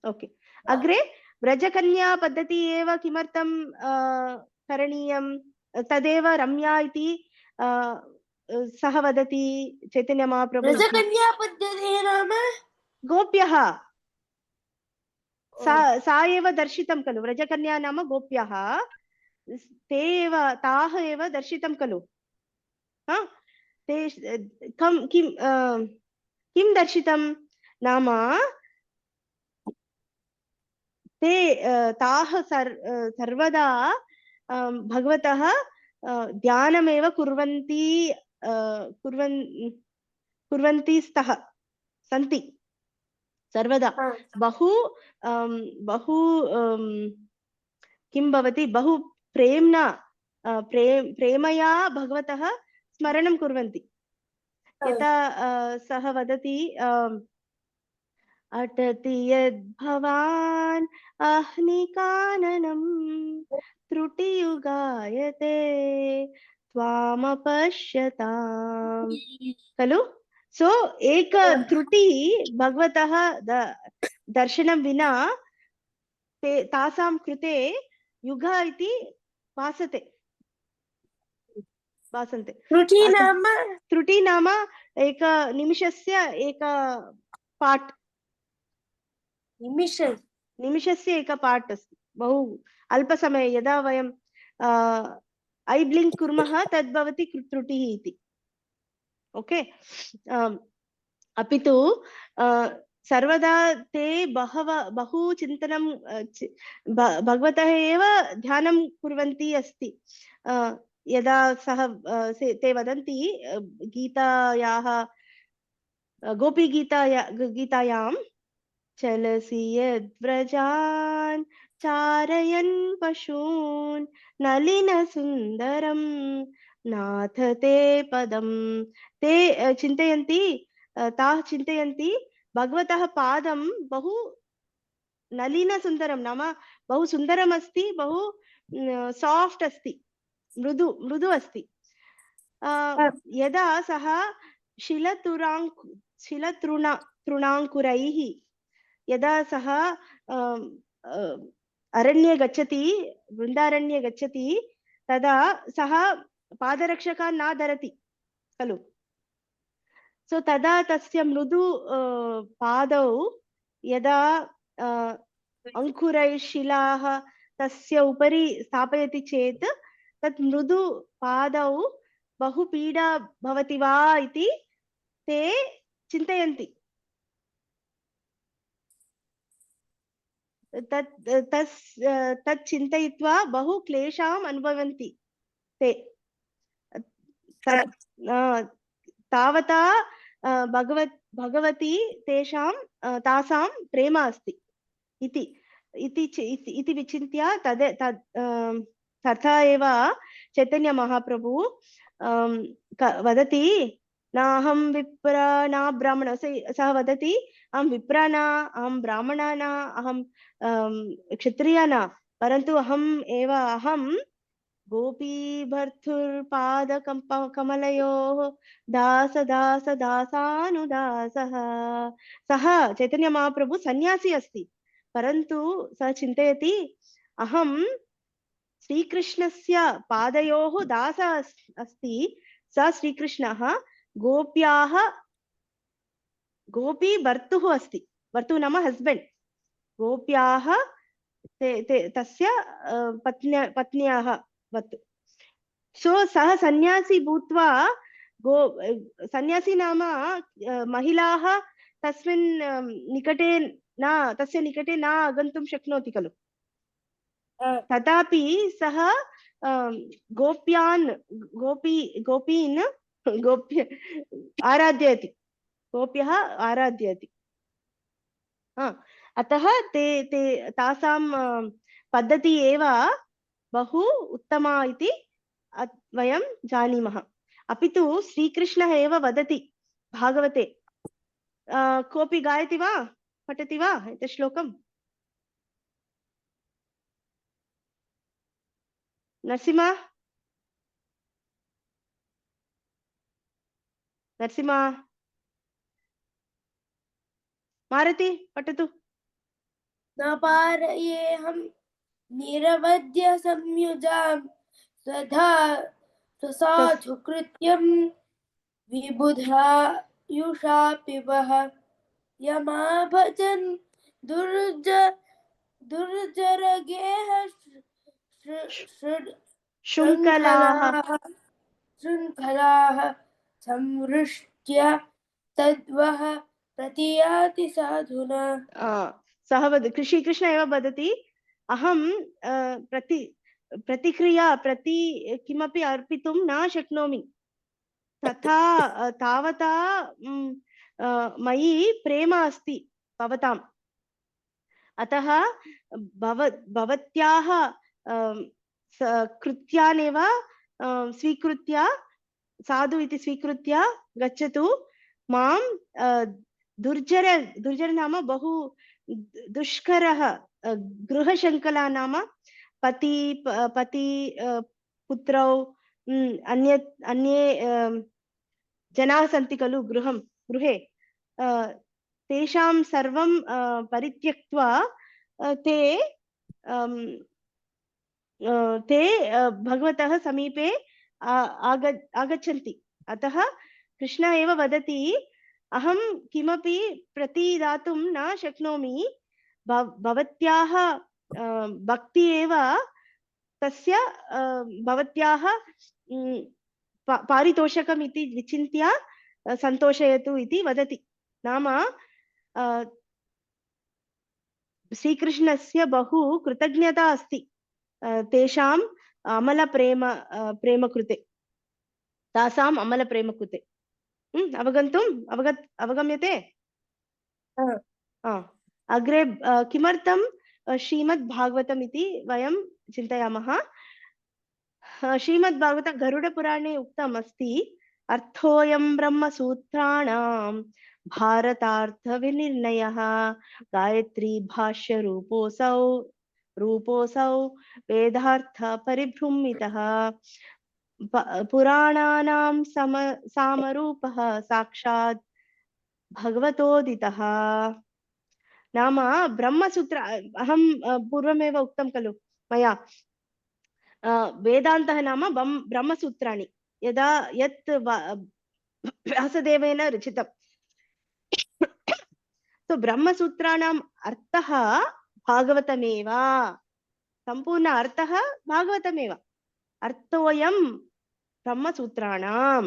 ओके अग्रे व्रजकन्या पद्धति एव किमर्थं करणीयं तदेव रम्या इति सः वदति चैतन्य महाप्रभु व्रजकन्या पद्धतिः नाम गोप्यः सा एव दर्शितं खलु व्रजकन्या नाम गोप्यः ते एव ताः एव दर्शितं खलु ते किं दर्शितं नाम ते ताः सर्वदा भगवतः ध्यानमेव कुर्वन्ति स्तः सन्ति सर्वदा बहु किं भवति बहु प्रेमया भगवतः स्मरणं कुर्वन्ति यथा सः वदति अटति यद्भवान् अह्निकाननं त्रुटियुगायते त्वामपश्यताम् खलु सो एक त्रुटि भगवतः दर्शनं विना तासां कृते युग इति भासन्ते त्रुटि नाम एक निमिषस्य एक पार्ट निमिषस्य एक पार्ट अस्ति बहु अल्पसमये यदा वयं ऐ ब्लिङ्क् कुर्मः तद् भवति त्रुटिः इति ओके अपि तु सर्वदा ते बहु चिन्तनं भगवतः एव ध्यानं कुर्वन्ति अस्ति यदा सः ते वदन्ति गीतायाः गीतायां चलसि यद्व्रजान् चारयन् पशून् नलिनसुन्दरं नाथ ते पदं ते चिन्तयन्ति ताः चिन्तयन्ति भगवतः पादं बहु नलिनसुन्दरं नाम बहु सुन्दरम् अस्ति बहु साफ्ट् अस्ति मृदु अस्ति यदा सः शिलतृणाङ्कुरैः यदा सः अरण्ये गच्छति वृन्दारण्ये गच्छति तदा सः पादरक्षकान् न धरति खलु सो तदा तस्य मृदु पादौ यदा अंकुरैः शिलाः तस्य उपरि स्थापयति चेत् तत् मृदु पादौ बहु पीडा भवति वा इति ते चिन्तयन्ति तत् चिन्तयित्वा बहु क्लेशाम् अनुभवन्ति ते तावता भगवती तासां प्रेम अस्ति इति विचिन्त्य तथा एव चैतन्य महाप्रभु वदति नाहं विप्र न ब्राह्मण सः वदति अहं विप्र न अहं ब्राह्मण न अहं क्षत्रिय न परन्तु अहं गोपी भर्तुर्पाद कमलयोः दासानुदासः सः चैतन्य महाप्रभु सन्यासी अस्ति परन्तु सः चिन्तयति अहं श्रीकृष्णस्य पादयोः दासः अस्ति स श्रीकृष्णः गोप्याः गोपी भर्तुः अस्ति भर्तुः नाम हस्बेंड गोप्याः तस्य पत्न्याः वत् सो सः सन्यासी भूत्वा सन्यासी नाम महिलाः तस्मिन् तस्य निकटे न आगन्तुं शक्नोति खलु तथापि सः गोपीन् आराधयति गोप्यः आराधयति अतः ते तासां पद्धति एव बहु उत्तमा इति वयं जानीमः अपि तु श्रीकृष्णः एव वदति भागवते कोऽपि गायति वा पठति वा एतत् श्लोकम् नरसिंह नरसिंहा मारुति पठतु। न पारयेऽहं निरवध्य संयुजां स्वधा स्वसाधु कृत्यं विबुधायुषापि वः यमा भजन् दुर्जरगेह शुङ्कलाः शृङ्खलाः संवृष्ट्य तद्वः प्रतियाति साधुना। सः कृष्ण एव वदति, अहं प्रतिक्रिया किमपि अर्पितुं न शक्नोमि, तथा तावता मयि प्रेम अस्ति भवताम्, अतः भवत्याः कृत्यानेव स्वीकृत्य, साधु इति स्वीकृत्य गच्छतु। मां दुर्जर नाम बहु दुष्करः, गृहशङ्कला नाम पति पुत्रौ अन्ये जनाः सन्ति खलु गृहे, तेषां सर्वं परित्यक्त्वा ते भगवतः समीपे आगच्छन्ति। अतः कृष्ण एव वदति, अहं किमपि प्रतिदातुं न शक्नोमि, भवत्याः भक्ति एव तस्य भवत्याः पारितोषकम् इति विचिन्त्य सन्तोषयतु इति वदति। नाम श्रीकृष्णस्य बहु कृतज्ञता अस्ति तेषाम् प्रेम कृते, तासाम् अमलप्रेम कृते। अवगम्यते? अग्रे किमर्थं श्रीमद्भागवतम् इति वयं चिन्तयामः। श्रीमद्भागवत गरुडपुराणे उक्तम् अस्ति, अर्थोऽयं ब्रह्मसूत्राणां भारतार्थविनिर्णयः गायत्री भाष्य रूपोऽसौ वेदार्थ परिभ्रमितः पुराणानां सामरूपः साक्षात् भगवतोदितः। नाम ब्रह्मसूत्र, अहं पूर्वमेव उक्तं खलु मया, वेदान्तः नाम ब्रह्मसूत्राणि, यत् व्यासदेवेन रचितं। तो ब्रह्मसूत्राणाम् अर्थः भागवतमेव, सम्पूर्ण अर्थः भागवतमेव। अर्थोऽयं ब्रह्मसूत्राणां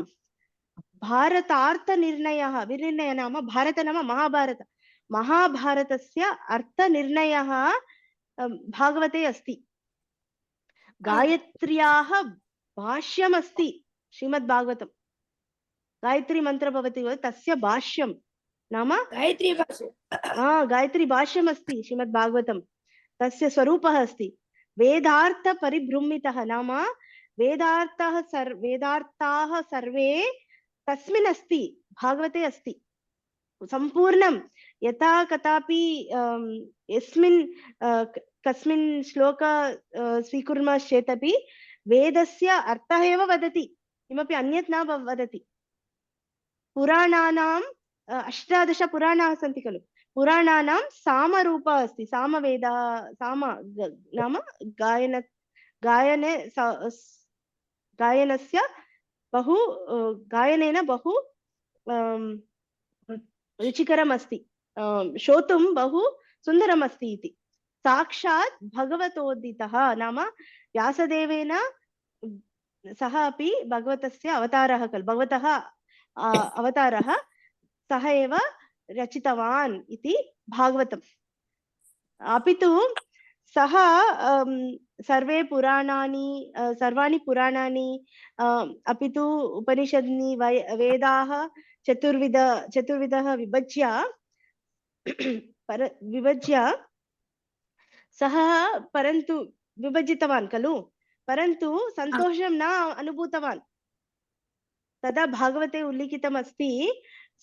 भारतार्थनिर्णयः, विनिर्णय नाम भारत नाम महाभारतस्य अर्थनिर्णयः भागवते अस्ति। गायत्र्याः भाष्यमस्ति श्रीमद्भागवतं, गायत्री मन्त्र भवति तस्य भाष्यं नाम गायत्री भाष्यमस्ति श्रीमद्भागवतं, तस्य स्वरूपः अस्ति। वेदार्थ परिभ्रमितः नाम वेदार्थाः सर्वे तस्मिन् अस्ति, भागवते अस्ति सम्पूर्णं। यथा कदापि यस्मिन् कस्मिन् श्लोक स्वीकुर्मश्चेदपि वेदस्य अर्थः एव वदति, किमपि अन्यत् न वदति। पुराणानां 18 पुराणाः सन्ति खलु, पुराणानां सामरूपः अस्ति। सामवेदः, साम नाम गायनस्य बहु गायनेन बहु रुचिकरम् अस्ति, श्रोतुं बहु सुन्दरम् अस्ति इति। साक्षात् भगवतोदितः नाम व्यासदेवेन, सः अपि भगवतस्य अवतारः खलु, भगवतः अवतारः, सः एव रचितवान् इति भागवतम्। अपि तु सः सर्वाणि पुराणानि अपि तु उपनिषद्नि वेदाः चतुर्विधः विभज्य सः परन्तु विभजितवान् खलु, परन्तु सन्तोषं न अनुभूतवान्। तदा भागवते उल्लिखितम् अस्ति,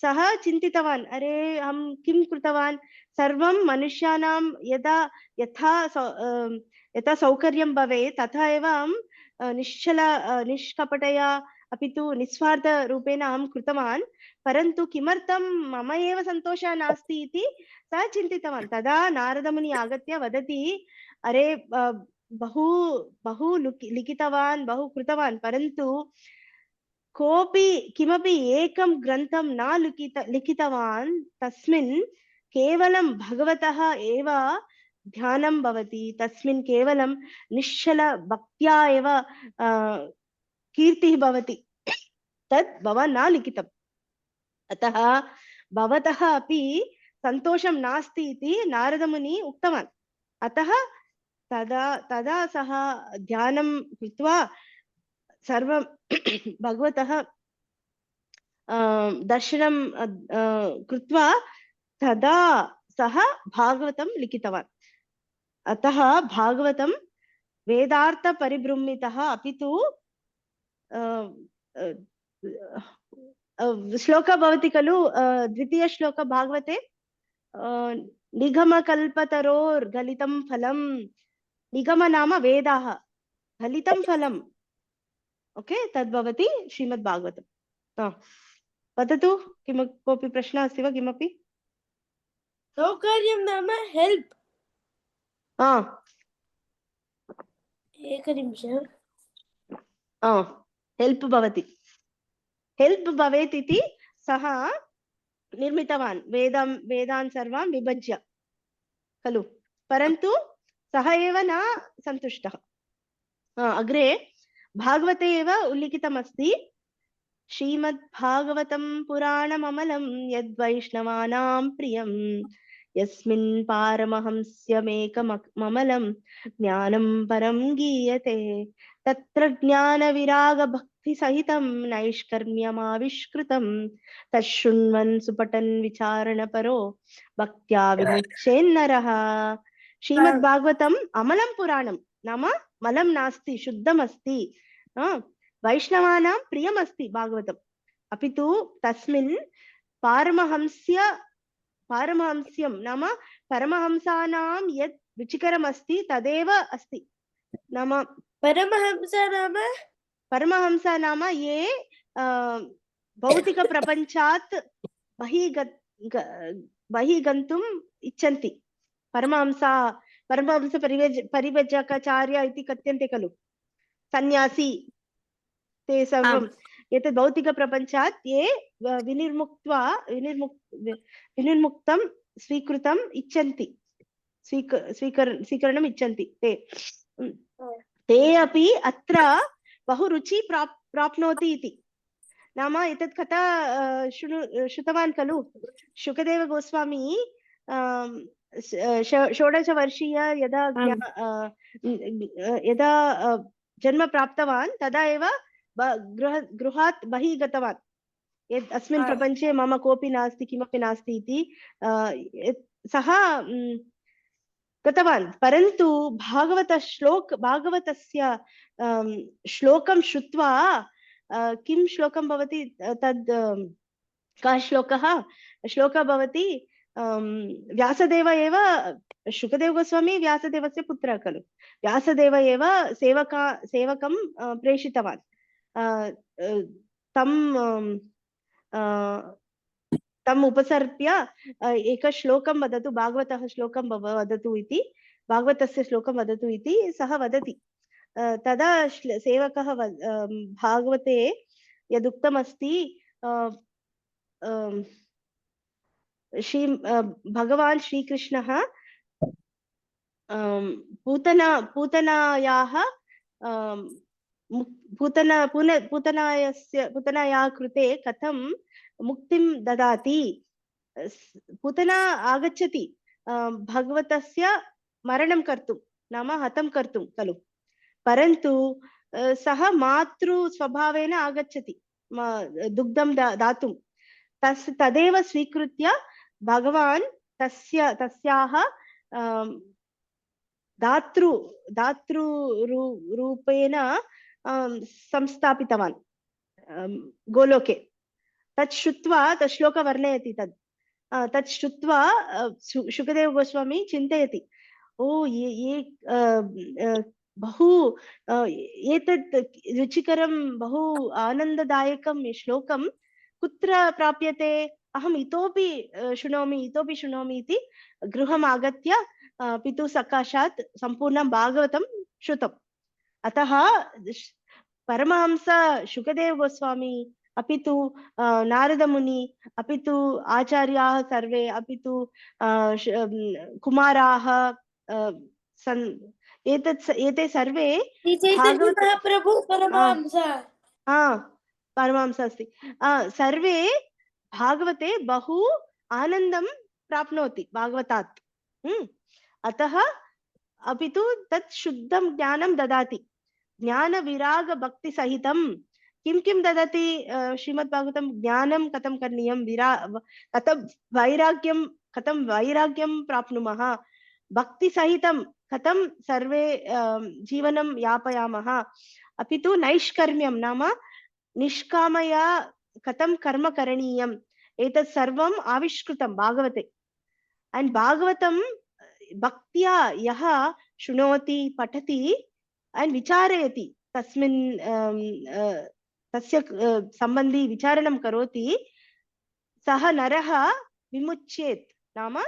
सः चिन्तितवान्, अरे अहं किं कृतवान्, सर्वं मनुष्याणां यथा सौकर्यं भवेत् तथा एव अहं निष्कपटया अपि तु निस्वार्थरूपेण अहं कृतवान्, परन्तु किमर्थं मम एव सन्तोषः नास्ति इति सः चिन्तितवान्। तदा नारदमुनि आगत्य वदति, अरे बहु बहु लिखितवान्, बहु कृतवान्, परन्तु कोऽपि किमपि एकं ग्रन्थं न लिखितवान्, तस्मिन् केवलं भगवतः एव ध्यानं भवति, तस्मिन् केवलं निश्चल भक्त्या एव कीर्तिः भवति, तत् भवान् न लिखितम्, अतः भवतः अपि सन्तोषं नास्ति इति नारदमुनि उक्तवान्। अतः तदा सः ध्यानं कृत्वा सर्वं भगवतः दर्शनं कृत्वा तदा सः भागवतं लिखितवान्। अतः भागवतं वेदार्थपरिबृंहितः, अपि तु श्लोकः भवति खलु, द्वितीयश्लोकः भागवते, निगमकल्पतरोर्गलितं फलं, निगम नाम वेदाः, गलितं फलम्, ओके, तद्भवति श्रीमद्भागवतम्। वदतु, कोऽपि प्रश्नः अस्ति वा? किमपि? सौकर्यं नाम हेल्प्। एकनिमिषम्। हेल्प् भवति, हेल्प् भवेत् इति सः निर्मितवान्, वेदान् सर्वान् विभज्य खलु, परन्तु सः एव न सन्तुष्टः। अग्रे भागवते एव उल्लिखितमस्ति, श्रीमद्भागवतं पुराणममलं यद्वैष्णवानां प्रियं, यस्मिन् पारमहंस्यमेकममलं ज्ञानं परं गीयते, तत्र ज्ञानविरागभक्तिसहितं नैष्कर्म्यमाविष्कृतं, तच्छृण्वन् सुपठन् विचारणपरो भक्त्या विमुच्येन्नरः। श्रीमद्भागवतम् अमलं पुराणं, नाम मलं नास्ति, शुद्धमस्ति, वैष्णवानां प्रियमस्ति भागवतम्, अपि तु तस्मिन् पारमहंस्यं नाम परमहंसानां यत् रुचिकरमस्ति तदेव अस्ति। नाम परमहंसा नाम ये भौतिकप्रपञ्चात् बहिः गन्तुम् इच्छन्ति, परमहंस परिव्रजकाचार्य इति कथ्यन्ते खलु, सन्यासी, ते सर्वं एतत् भौतिकप्रपञ्चात् ये विनिर्मुक्तं स्वीकृतम् इच्छन्ति, स्वीकरणम् इच्छन्ति, ते अपि अत्र बहु रुचि प्राप्नोति इति। नाम एतत् कथा श्रुतवान् खलु, शुकदेव गोस्वामी 16 वर्षीय यदा जन्म प्राप्तवान्, तदा एव गृहात् बहिः गतवान्, यत् अस्मिन् प्रपञ्चे मम कोऽपि नास्ति, किमपि नास्ति इति सः गतवान्, परन्तु भागवतस्य श्लोकं श्रुत्वा, किं श्लोकं भवति तद्, कः श्लोकः भवति, व्यासदेव एव, शुकदेव गोस्वामी व्यासदेवस्य पुत्रः खलु, व्यासदेव एव सेवकं प्रेषितवान्, तम् उपसर्प्य एकं श्लोकं वदतु, भागवतः श्लोकं वदतु इति, भागवतस्य श्लोकं वदतु इति सः वदति। तदा सेवकः भागवते यदुक्तमस्ति, भगवान् श्रीकृष्णः पूतनायाः कृते कथं मुक्तिं ददाति, पूतना आगच्छति भगवतस्य मरणं कर्तुं, नाम हतं कर्तुं खलु, परन्तु सः मातृस्वभावेन आगच्छति दुग्धं दातुं, तदेव स्वीकृत्य भगवान् तस्याः दातृरूपेण संस्थापितवान् गोलोके। तत् श्रुत्वा तत् श्लोकः वर्णयति, तत् श्रुत्वा शुकदेव गोस्वामी चिन्तयति, ओ ये बहु एतत् रुचिकरं बहु आनन्ददायकं श्लोकं कुत्र प्राप्यते? अहम् इतोपि शृणोमि इति गृहम् आगत्य पितुः सकाशात् सम्पूर्णं भागवतं श्रुतम्। अतः परमहंस शुकदेव गोस्वामी अपि तु नारदमुनि अपि तु आचार्याः सर्वे अपि तु कुमाराः सन् एते सर्वे श्री चैतन्य भागवत महाप्रभु परमहंस परमहंस अस्ति सर्वे भागवते बहु आनन्दं प्राप्नोति भागवतात्। अतः अपि तु तत् शुद्धं ज्ञानं ददाति। ज्ञान विराग भक्ति सहितं किं ददति श्रीमद्भागवतं? ज्ञानं कथं करणीयं, कथं वैराग्यं प्राप्नुमः, भक्ति सहितं कथं सर्वे जीवनं यापयामः, अपि तु नैष्कर्म्यं नाम निष्कामया कथं कर्म करणीयम्, एतत् सर्वम् आविष्कृतं भागवते। एंड भागवतं भक्त्या यः शृणोति पठति एंड विचारयति तस्मिन् तस्य संबंधी विचारणं करोति, सः नरः विमुच्येत् नाम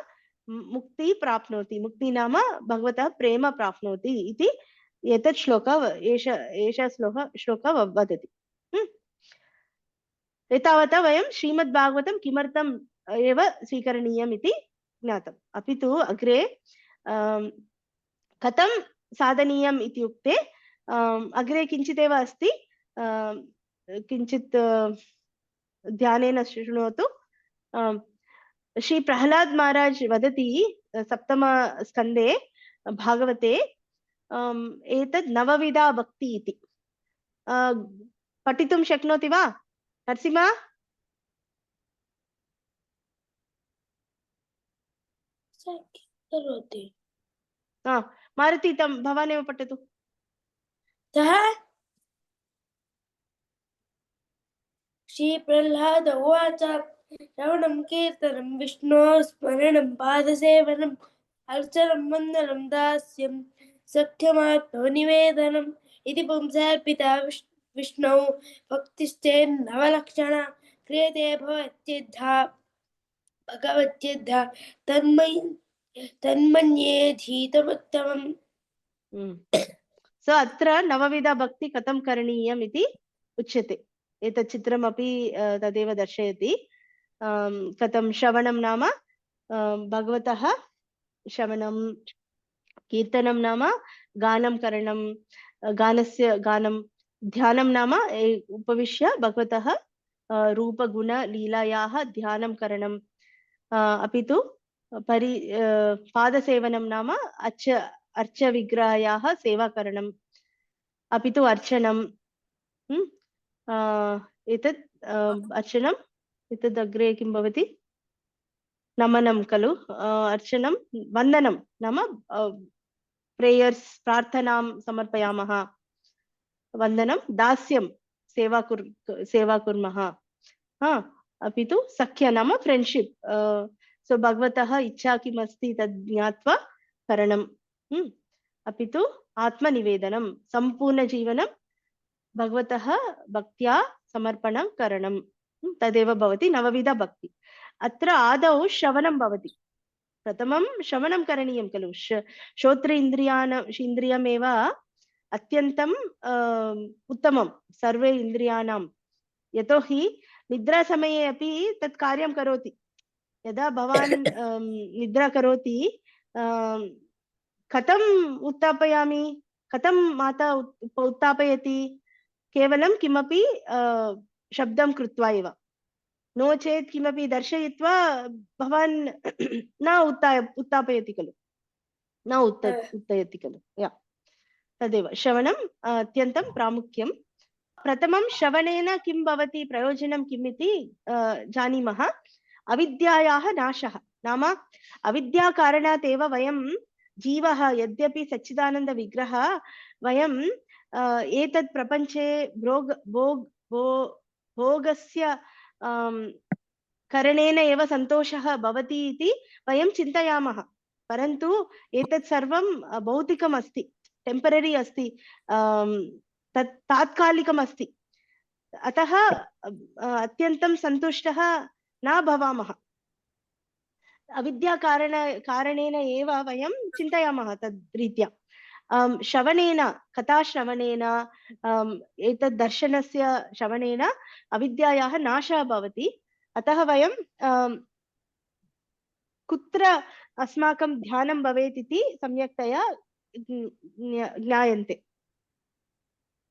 मुक्ति प्राप्नोति। मुक्ति नाम भगवतः प्रेम प्राप्नोति इति एतत् एषः श्लोकः वदति। एतावता वयं श्रीमद्भागवतं किमर्थम् एव स्वीकरणीयम् इति ज्ञातम्। अपि तु अग्रे कथं साधनीयम् इत्युक्ते अग्रे किञ्चिदेव अस्ति, किञ्चित् ध्यानेन शृणोतु। श्री प्रहलाद महाराज वदति सप्तम स्कन्धे भागवते एतत् नवविधा भक्ति इति। पठितुं शक्नोति वा नरसिंह? मारुति तं भवानेव पठतु। श्री प्रह्लाद उवाच श्रवणं कीर्तनं विष्णोः स्मरणं पादसेवनम् अर्चनं वन्दनं दास्यं सख्यमात्मनिवेदनम् इति पुंसार्पिता विष्णौ भक्तिश्चेन्नवलक्षणा क्रियते भगवत्यद्धा तन्मन्येधीतमुत्तमम्। सो अत्र नवविधा भक्ति कथं करणीयम् इति उच्यते। एतत् चित्रमपि तदेव दर्शयति। कथं श्रवणं नाम भगवतः श्रवणं, कीर्तनं नाम गानं करणं, गानं, ध्यानं नाम उपविश्य भगवतः रूपगुणलीलायाः ध्यानं करणं, अपि तु पादसेवनं नाम अर्चविग्रहायाः सेवा करणं, अपि तु अर्चनं। एतत् अर्चनम्, एतद् अग्रे किं भवति? नमनं खलु। अर्चनं, वन्दनं नाम प्रेयर्स्, प्रार्थनां समर्पयामः। वन्दनं, दास्यं, सेवा कुर्मः। अपि तु सख्य नाम फ्रेंडशिप। सो भगवतः इच्छा किमस्ति तद् ज्ञात्वा करणम्। अपि तु आत्मनिवेदनं, सम्पूर्णजीवनं भगवतः भक्त्या समर्पणं करणं, तदेव भवति नवविधा भक्ति। अत्र आदौ श्रवणं भवति। प्रथमं श्रवणं करणीयं खलु। श्रोत्र इन्द्रियमेव अत्यन्तम् उत्तमं सर्वे इन्द्रियाणां। यतोहि निद्रासमये अपि तत् कार्यं करोति। यदा भवान् निद्रा करोति, कथम् उत्थापयामि, कथं माता उत्थापयति? केवलं किमपि शब्दं कृत्वा एव, नो चेत् किमपि दर्शयित्वा भवान् न उत्थापयति खलु, न उत्थयति खलु। तदेव श्रवणम् अत्यन्तं प्रामुख्यं। प्रथमं श्रवणेन किं भवति, प्रयोजनं किम् इति जानीमः। अविद्यायाः नाशः नाम अविद्याकारणात् एव वयं जीवः, यद्यपि सच्चिदानन्दविग्रहः, वयं एतत् प्रपञ्चे भोगस्य करणेन एव सन्तोषः भवति इति वयं चिन्तयामः। परन्तु एतत् सर्वं भौतिकम् अस्ति। टेम्पररी अस्ति, तत् तात्कालिकम् अस्ति, अतः अत्यन्तं सन्तुष्टः न भवामः। कारणेन एव वयं चिन्तयामः तद् रीत्या। श्रवणेन, कथाश्रवणेन, एतद् दर्शनस्य श्रवणेन अविद्यायाः नाशः भवति। अतः वयं कुत्र अस्माकं ध्यानं भवेत् इति सम्यक्तया ज्ञायन्ते।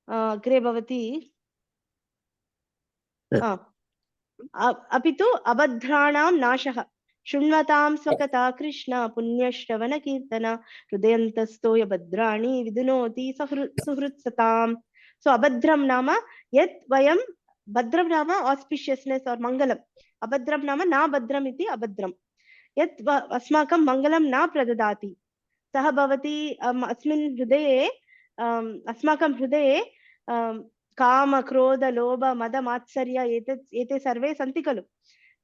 अग्रे भवति अपि तु अभद्राणां नाशः। शृण्वतां स्वकथा कृष्ण पुण्यश्रवण कीर्तन हृदयन्तस्थो यभद्राणि विदुनोति सुहृत्सताम्। सो अभद्रं नाम यत् वयं, भद्रं नाम ऑस्पिशियसनेस और मंगलम्, अभद्रं नाम न भद्रम् इति अभद्रं, यत् अस्माकं मङ्गलं न प्रददाति सः भवति। अस्मिन् हृदये, अस्माकं हृदये काम क्रोध लोभ मद मात्सर्य एते सर्वे सन्ति खलु।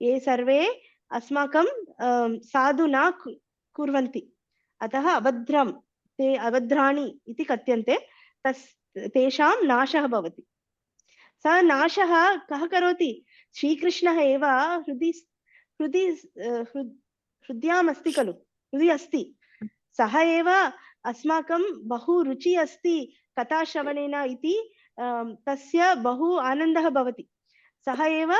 ये सर्वे अस्माकं साधु न कुर्वन्ति, अतः अभद्रं, ते अभद्राणि इति कथ्यन्ते। तेषां नाशः भवति। सः नाशः कः करोति? श्रीकृष्णः एव हृद्याम् अस्ति खलु, हृदि अस्ति। सः एव अस्माकं बहु रुचि अस्ति कथाश्रवणेन इति, तस्य बहु आनन्दः भवति। सः एव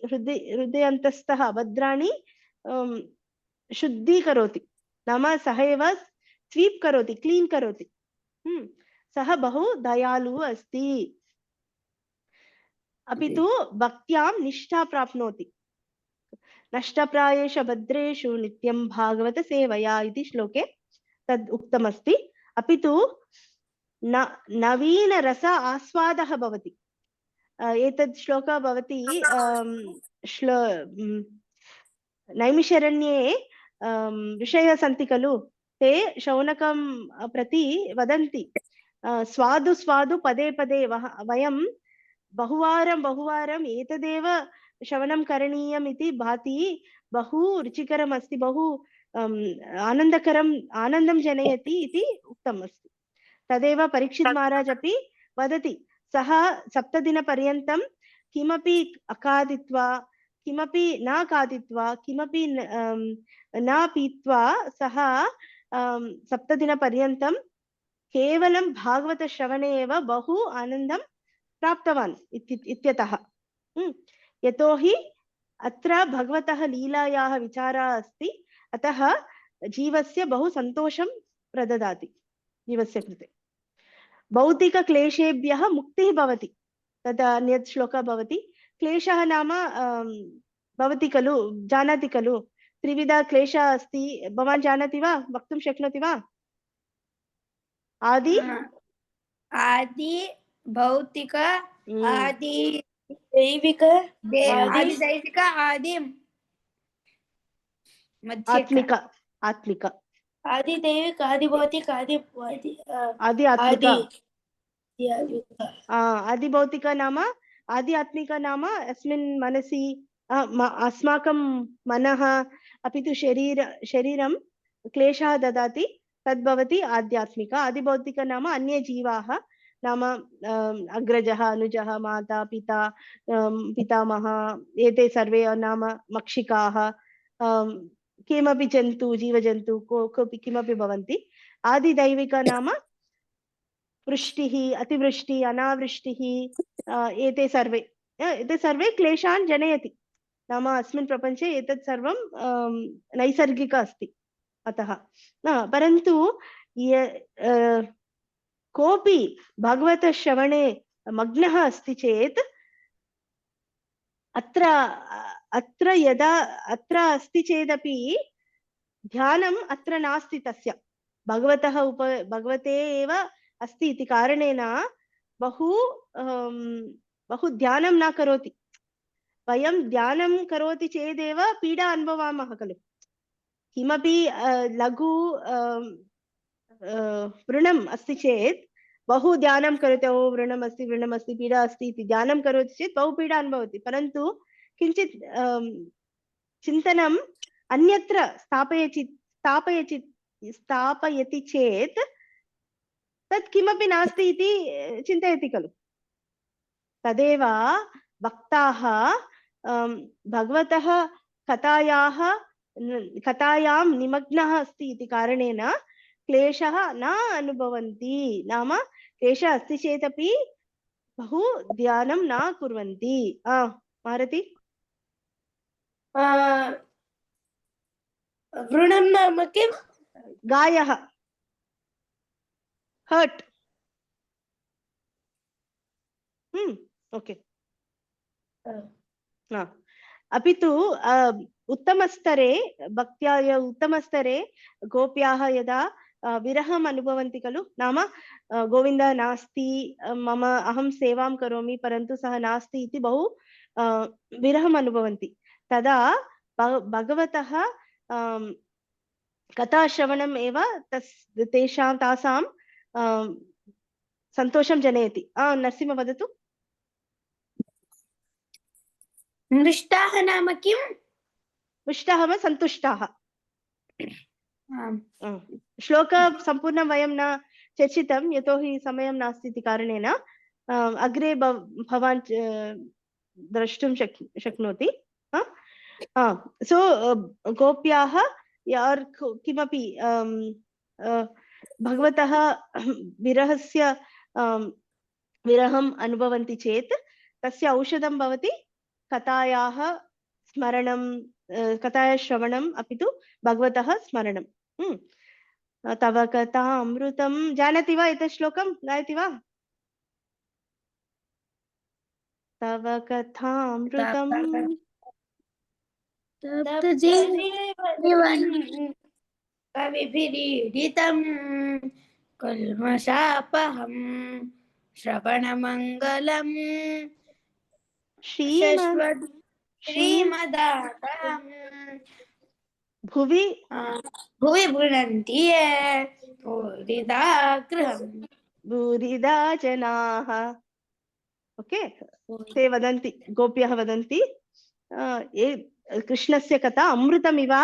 हृदयन्तस्थः अभद्राणि शुद्धीकरोति, नाम सः एव स्वीप् करोति, क्लीन् करोति। सः बहु दयालुः अस्ति। अपि तु भक्त्यां निष्ठा प्राप्नोति। नष्टप्रायेषु भद्रेषु नित्यं भागवत सेवया इति श्लोके तद् उक्तमस्ति। अपि तु नवीन रस आस्वादः भवति। एतद् श्लोकः भवति नैमिषारण्ये ऋषयः सन्ति खलु, ते शौनकं प्रति वदन्ति, स्वादु स्वादु पदे पदे वयं बहुवारं एतदेव श्रवणं करणीयम् इति भाति, बहु रुचिकरम् अस्ति, बहु आनन्दं जनयति इति उक्तम् अस्ति। तदेव परीक्षित् महाराज अपि वदति, सः 7 दिनपर्यन्तं किमपि अखादित्वा, किमपि न खादित्वा, किमपि न पीत्वा सः 7 दिनपर्यन्तं केवलं भागवत श्रवणे एव बहु आनन्दं प्राप्तवान् इत्यतः। यतोहि अत्र भगवतः लीलायाः विचारः अस्ति, अतः जीवस्य बहु सन्तोषं प्रददाति जीवस्य कृते। भौतिकक्लेशेभ्यः मुक्तिः भवति। तद् अन्यत् श्लोकः भवति। क्लेशः नाम भवति खलु, जानाति खलु, त्रिविध क्लेशः अस्ति। भवान् जानाति वा, वक्तुं शक्नोति वा? आदि भौतिक, आदि दैविक, आदि दैविक, आदि आत्मिक, आदि दैविक, आदि भौतिक, आदि आत्मिक। आदि भौतिक नाम, आदि आत्मिक नाम अस्मिन् मनसि, अस्माकं मनः अपि तु शरीरं क्लेशः ददाति, तद् भवति आध्यात्मिक। आदि भौतिक नाम अन्ये जीवाः, नाम अग्रजः, अनुजः, माता, पिता, पितामह, एते सर्वे नाम मक्षिकाः, किमपि जन्तु, जीवजन्तु कोऽपि किमपि भवन्ति। आदिदैविक नाम वृष्टिः, अतिवृष्टिः, अनावृष्टिः, एते सर्वे क्लेशान् जनयति। नाम अस्मिन् प्रपञ्चे एतत् सर्वं नैसर्गिक अस्ति। अतः परन्तु कोऽपि भगवतः श्रवणे मग्नः अस्ति चेत्, अत्र यदा अत्र अस्ति चेदपि ध्यानम् अत्र नास्ति तस्य, भगवते एव अस्ति इति कारणेन बहु ध्यानं न करोति। वयं ध्यानं करोति चेदेव पीडा अनुभवामः खलु। किमपि लघु व्रणम् अस्ति चेत् बहु ध्यानं करोति, ओ व्रणमस्ति, पीडा अस्ति इति ध्यानं करोति चेत् बहु पीडा अनुभवति। परन्तु किञ्चित् चिन्तनम् अन्यत्र स्थापयति चेत् तत् किमपि नास्ति इति चिन्तयति खलु। तदेव भक्ताः भगवतः कथायां निमग्नः अस्ति इति कारणेन क्लेशः न अनुभवन्ति। नाम क्लेशः अस्ति चेदपि बहु ध्यानं न कुर्वन्ति। मारति वृणं नाम किं? गायः, हर्ट। ओके। अपि तु उत्तमस्तरे भक्त्या उत्तमस्तरे गोप्याः यदा विरहम् अनुभवन्ति खलु, नाम गोविन्द नास्ति, मम अहं सेवां करोमि परन्तु सः नास्ति इति बहु विरहम् अनुभवन्ति। तदा भगवतः कथाश्रवणम् एव तासां सन्तोषं जनयति। नरसिंह वदतु। मृष्टाः नाम किम्? मृष्टाः वा सन्तुष्टाः। श्लोक सम्पूर्णं वयं न चर्चितं यतोहि समयं नास्ति इति कारणेन। अग्रे भवान् द्रष्टुं शक्नोति। सो गोप्याः यार् किमपि भगवतः विरहम् अनुभवन्ति चेत् तस्य औषधं भवति कथायाः स्मरणं, कथायाः श्रवणम्, अपि तु भगवतः स्मरणं। तव कथामृतं जानाति वा? एतत् श्लोकं गायति वा? तव कथामृतं कविभिरीडितं कल्मषापहं श्रवणमङ्गलम् श्रीमदातम् भुवि भुवि भूरिदा जनाः। ओके, ते वदन्ति, गोप्यः वदन्ति कृष्णस्य कथा अमृतमिव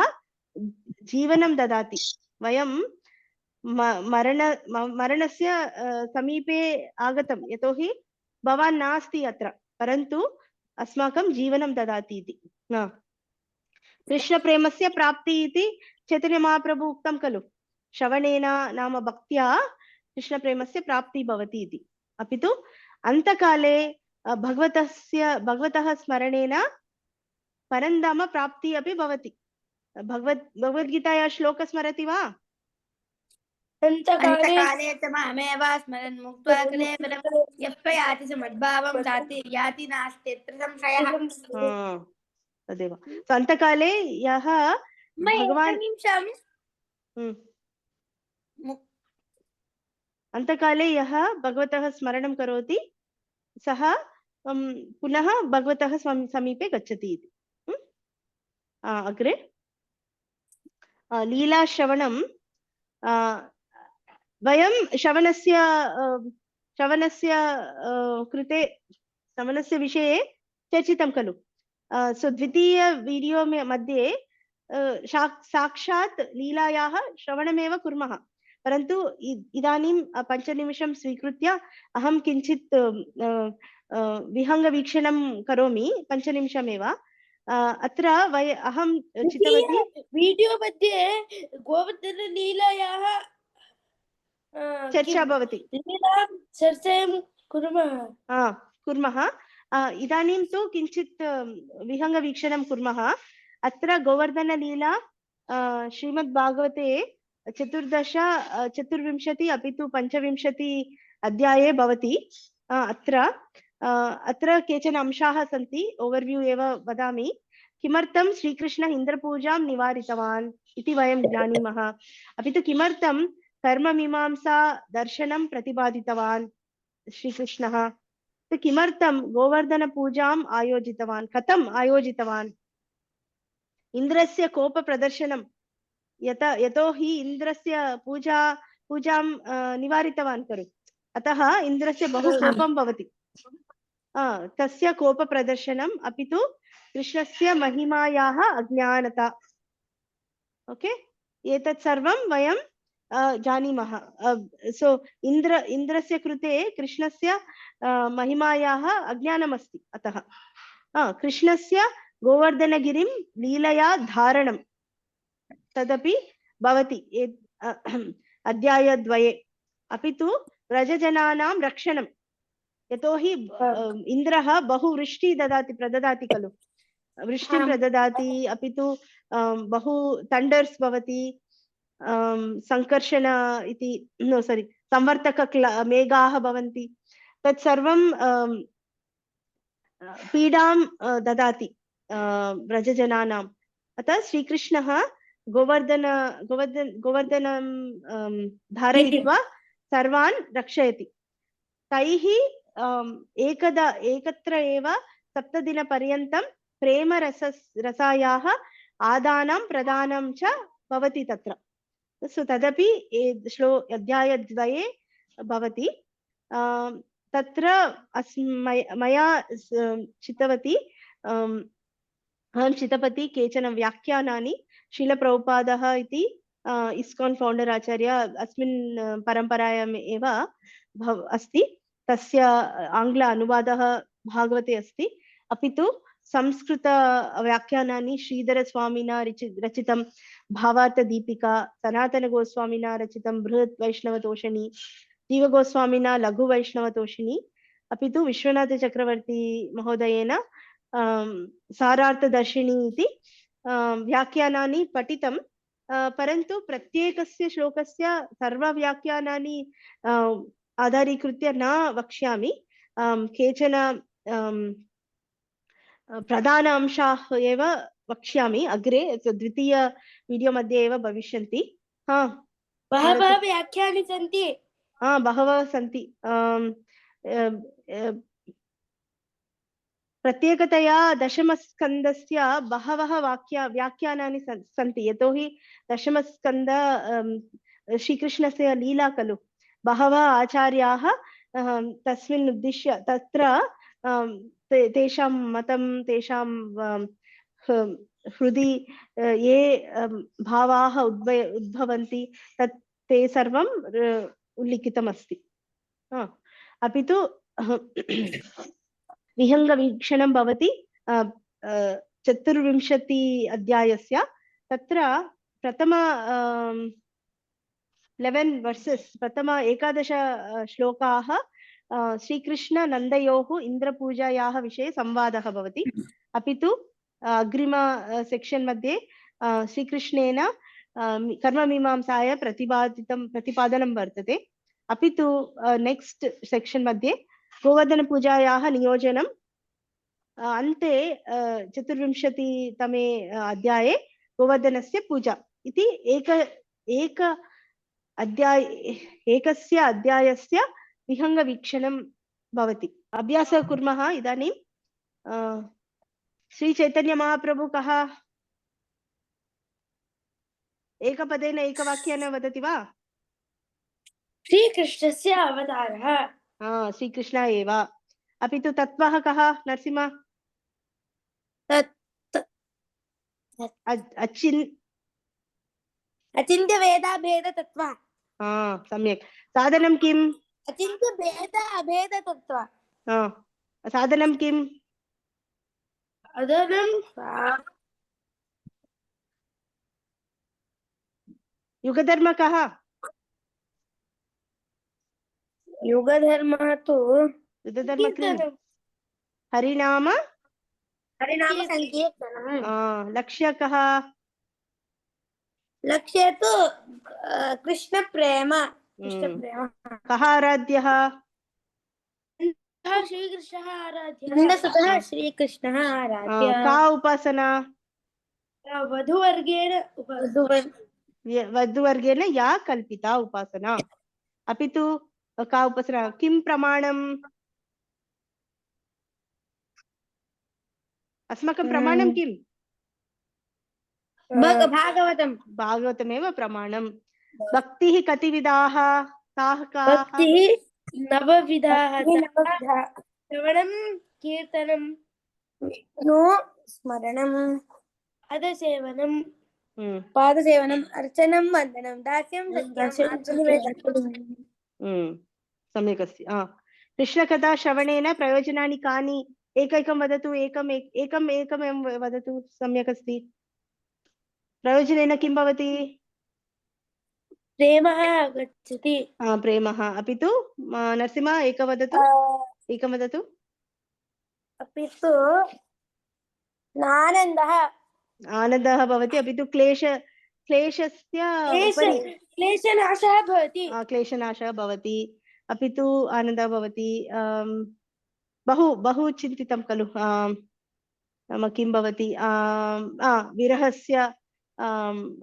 जीवनं ददाति। वयं मरणस्य समीपे आगतं यतोहि भवान् नास्ति अत्र, परन्तु अस्माकं जीवनं ददाति इति। कृष्णप्रेमस्य प्राप्ति इति चैतन्य महाप्रभु उक्तं खलु, श्रवणेन नाम भक्त्या कृष्णप्रेमस्य प्राप्ति भवति इति। अपि तु अन्तकाले भगवतः स्मरणेन परन्धाम प्राप्ति अपि भवति। भगवद्गीतायाः श्लोक स्मरति वा? अन्तकाले च मामेव स्मरन् मुक्त्वा कलेवरं यः प्रयाति च मद्भावं याति नास्ति यत्र संशयः। तदेव। अन्तकाले यः भगवान् अन्तकाले यः भगवतः स्मरणं करोति सः पुनः भगवतः समीपे गच्छति इति। अग्रे लीलाश्रवणं, वयं श्रवणस्य विषये चर्चितं खलु। सो द्वितीय वीडियो मध्ये साक्षात् लीलायाः श्रवणमेव कुर्मः, परन्तु इदानीं 5 निमिषं स्वीकृत्य अहं किञ्चित् विहङ्गवीक्षणं करोमि, 5 निमिषमेव। अत्र अहं चितवती वीडियो मध्ये गोवर्धनलीलायाः चर्चा भवति। चर्चां कुर्मः। इदानीं तु किञ्चित् विहङ्गवीक्षणं कुर्मः। अत्र गोवर्धनलीला श्रीमद्भागवते 24 अपि तु 25 अध्याये भवति। अत्र केचन अंशाः सन्ति, ओवर्व्यू एव वदामि। किमर्थं श्रीकृष्ण इन्द्रपूजां निवारितवान् इति वयं जानीमः। अपि तु किमर्थं कर्ममीमांसा दर्शनं प्रतिपादितवान् श्रीकृष्णः, किमर्थं गोवर्धनपूजाम् आयोजितवान्, कथम् आयोजितवान्, इन्द्रस्य कोपप्रदर्शनं यतोहि इन्द्रस्य पूजां निवारितवान् खलु, अतः इन्द्रस्य बहु कोपं भवति। तस्य कोपप्रदर्शनम्, अपि तु कृष्णस्य महिमायाः अज्ञानता। ओके, एतत् सर्वं वयं जानीमः सो इन्द्रस्य कृते कृष्णस्य महिमायाः अज्ञानमस्ति अतः कृष्णस्य गोवर्धनगिरिं लीलया धारणं तदपि भवति अध्यायद्वये अपि तु व्रजजनानां रक्षणं यतोहि इन्द्रः बहु वृष्टिः प्रददाति खलु वृष्टिं प्रददाति अपि तु बहु थण्डर्स् भवति संकर्षण इति नो सारी संवर्तक मेघाः भवन्ति तत्सर्वं पीडां ददाति व्रजजनानाम् अतः श्रीकृष्णः गोवर्धनं धारयित्वा सर्वान् रक्षयति तैः एकत्र एव 7 दिनपर्यन्तं प्रेमरसायाः आदानं प्रदानं च भवति तत्र सो तदपि अध्यायद्वये भवति तत्र मया चितवती अहं चितवती केचन व्याख्यानानि शीलप्रभुपादः इति इस्कान् फौण्डर् आचार्य अस्मिन् परम्परायाम् एव अस्ति तस्य आङ्ग्ल अनुवादः भागवते अस्ति अपि तु संस्कृत व्याख्यानानि श्रीधरस्वामिना रचितं भावार्थदीपिका सनातनगोस्वामिना रचितं बृहत् वैष्णवतोषिणी जीवगोस्वामिना लघु वैष्णवतोषिणी अपि तु विश्वनाथचक्रवर्ती महोदयेन सारार्थदर्शिनी इति व्याख्यानानि पठितं परन्तु प्रत्येकस्य श्लोकस्य सर्वव्याख्यानानि आधारीकृत्य न वक्ष्यामि केचन प्रधान अंशाः एव वक्ष्यामि अग्रे द्वितीय वीडियो मध्ये एव भविष्यन्ति बहवः व्याख्यानानि सन्ति बहवः सन्ति प्रत्येकतया दशमस्कन्धस्य बहवः व्याख्यानानि सन्ति यतोहि दशमस्कन्ध श्रीकृष्णस्य लीला खलु बहवः आचार्याः तस्मिन् उद्दिश्य तत्र तेषां मतं तेषां हृदि ये भावाः उद्भवन्ति तत् ते सर्वं उल्लिखितमस्ति अपि तु विहङ्गवीक्षणं भवति 24 अध्यायस्य तत्र प्रथम 11 वर्सेस् प्रथम 11 श्लोकाः श्रीकृष्ण नन्दयोः इन्द्रपूजायाः विषये संवादः भवति अपि तु अग्रिम सेक्शन् मध्ये श्रीकृष्णेन कर्ममीमांसाय प्रतिपादनं वर्तते अपि तु नेक्स्ट सेक्शन् मध्ये गोवर्धनपूजायाः नियोजनम् अन्ते 24तमे अध्याये गोवर्धनस्य पूजा इति एकस्य अध्यायस्य विहङ्गवीक्षणं भवति अभ्यासः कुर्मः इदानीं श्रीचैतन्यमहाप्रभु कः एकपदेन एकवाक्येन वदति वा श्रीकृष्णस्य अवतारः श्रीकृष्ण एव अपि तु तत्त्वः कः नरसिंह अचिन्त्य वेदाभेदतत्त्वः सम्यक् साधनं किम् अचिन्त्य भेद अभेदतत्त्वः साधनं किम् युगधर्म कः युगधर्मः तु युगधर्म किम् हरिनाम संकीर्तनम् लक्ष्य कः लक्ष्य तु कृष्ण प्रेम कः आराध्यः श्रीकृष्णः आराध्यः श्रीकृष्णः आराध्यः का उपासना वधुवर्गेण या कल्पिता उपासना अपि तु का उपासना किं प्रमाणम् अस्माकं प्रमाणं किम् भागवतमेव प्रमाणं भक्तिः कति विधाः काः भक्तिः 9 विधाः श्रवणं कीर्तनं नो स्मरणम् अधसेवनं पादसेवनम् अर्चनं वन्दनं दास्यं सम्यक् अस्ति कृष्णकथा श्रवणेन प्रयोजनानि कानि एकैकं वदतु एकम् वदतु सम्यक् अस्ति प्रयोजनेन किं भवति प्रेमः आगच्छति प्रेमः अपि तु नरसिंह एकं वदतु अपि तु आनन्दः भवति अपि तु क्लेशस्य उपरि क्लेशनाशः भवति क्लेशनाशः भवति अपि तु आनन्दः भवति बहु चिन्तितं खलु नाम किं भवति विरहस्य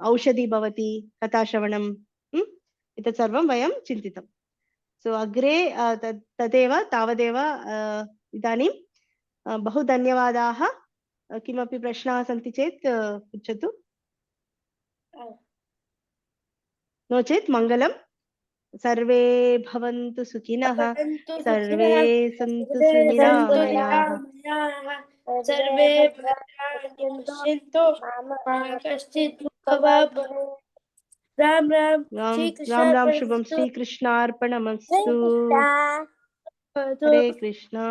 औषधि भवति कथाश्रवणं एतत् सर्वं वयं चिन्तितं सो अग्रे तदेव तावदेव इदानीं बहु धन्यवादाः किमपि प्रश्नाः सन्ति चेत् पृच्छतु नो चेत् मङ्गलं सर्वे भवन्तु सुखिनः सर्वे सन्तु सुनिरामयाः सर्वे पश्यन्तु मा कश्चित् दुःखभाग् राम राम शुभं श्रीकृष्णार्पणमस्तु हरे कृष्ण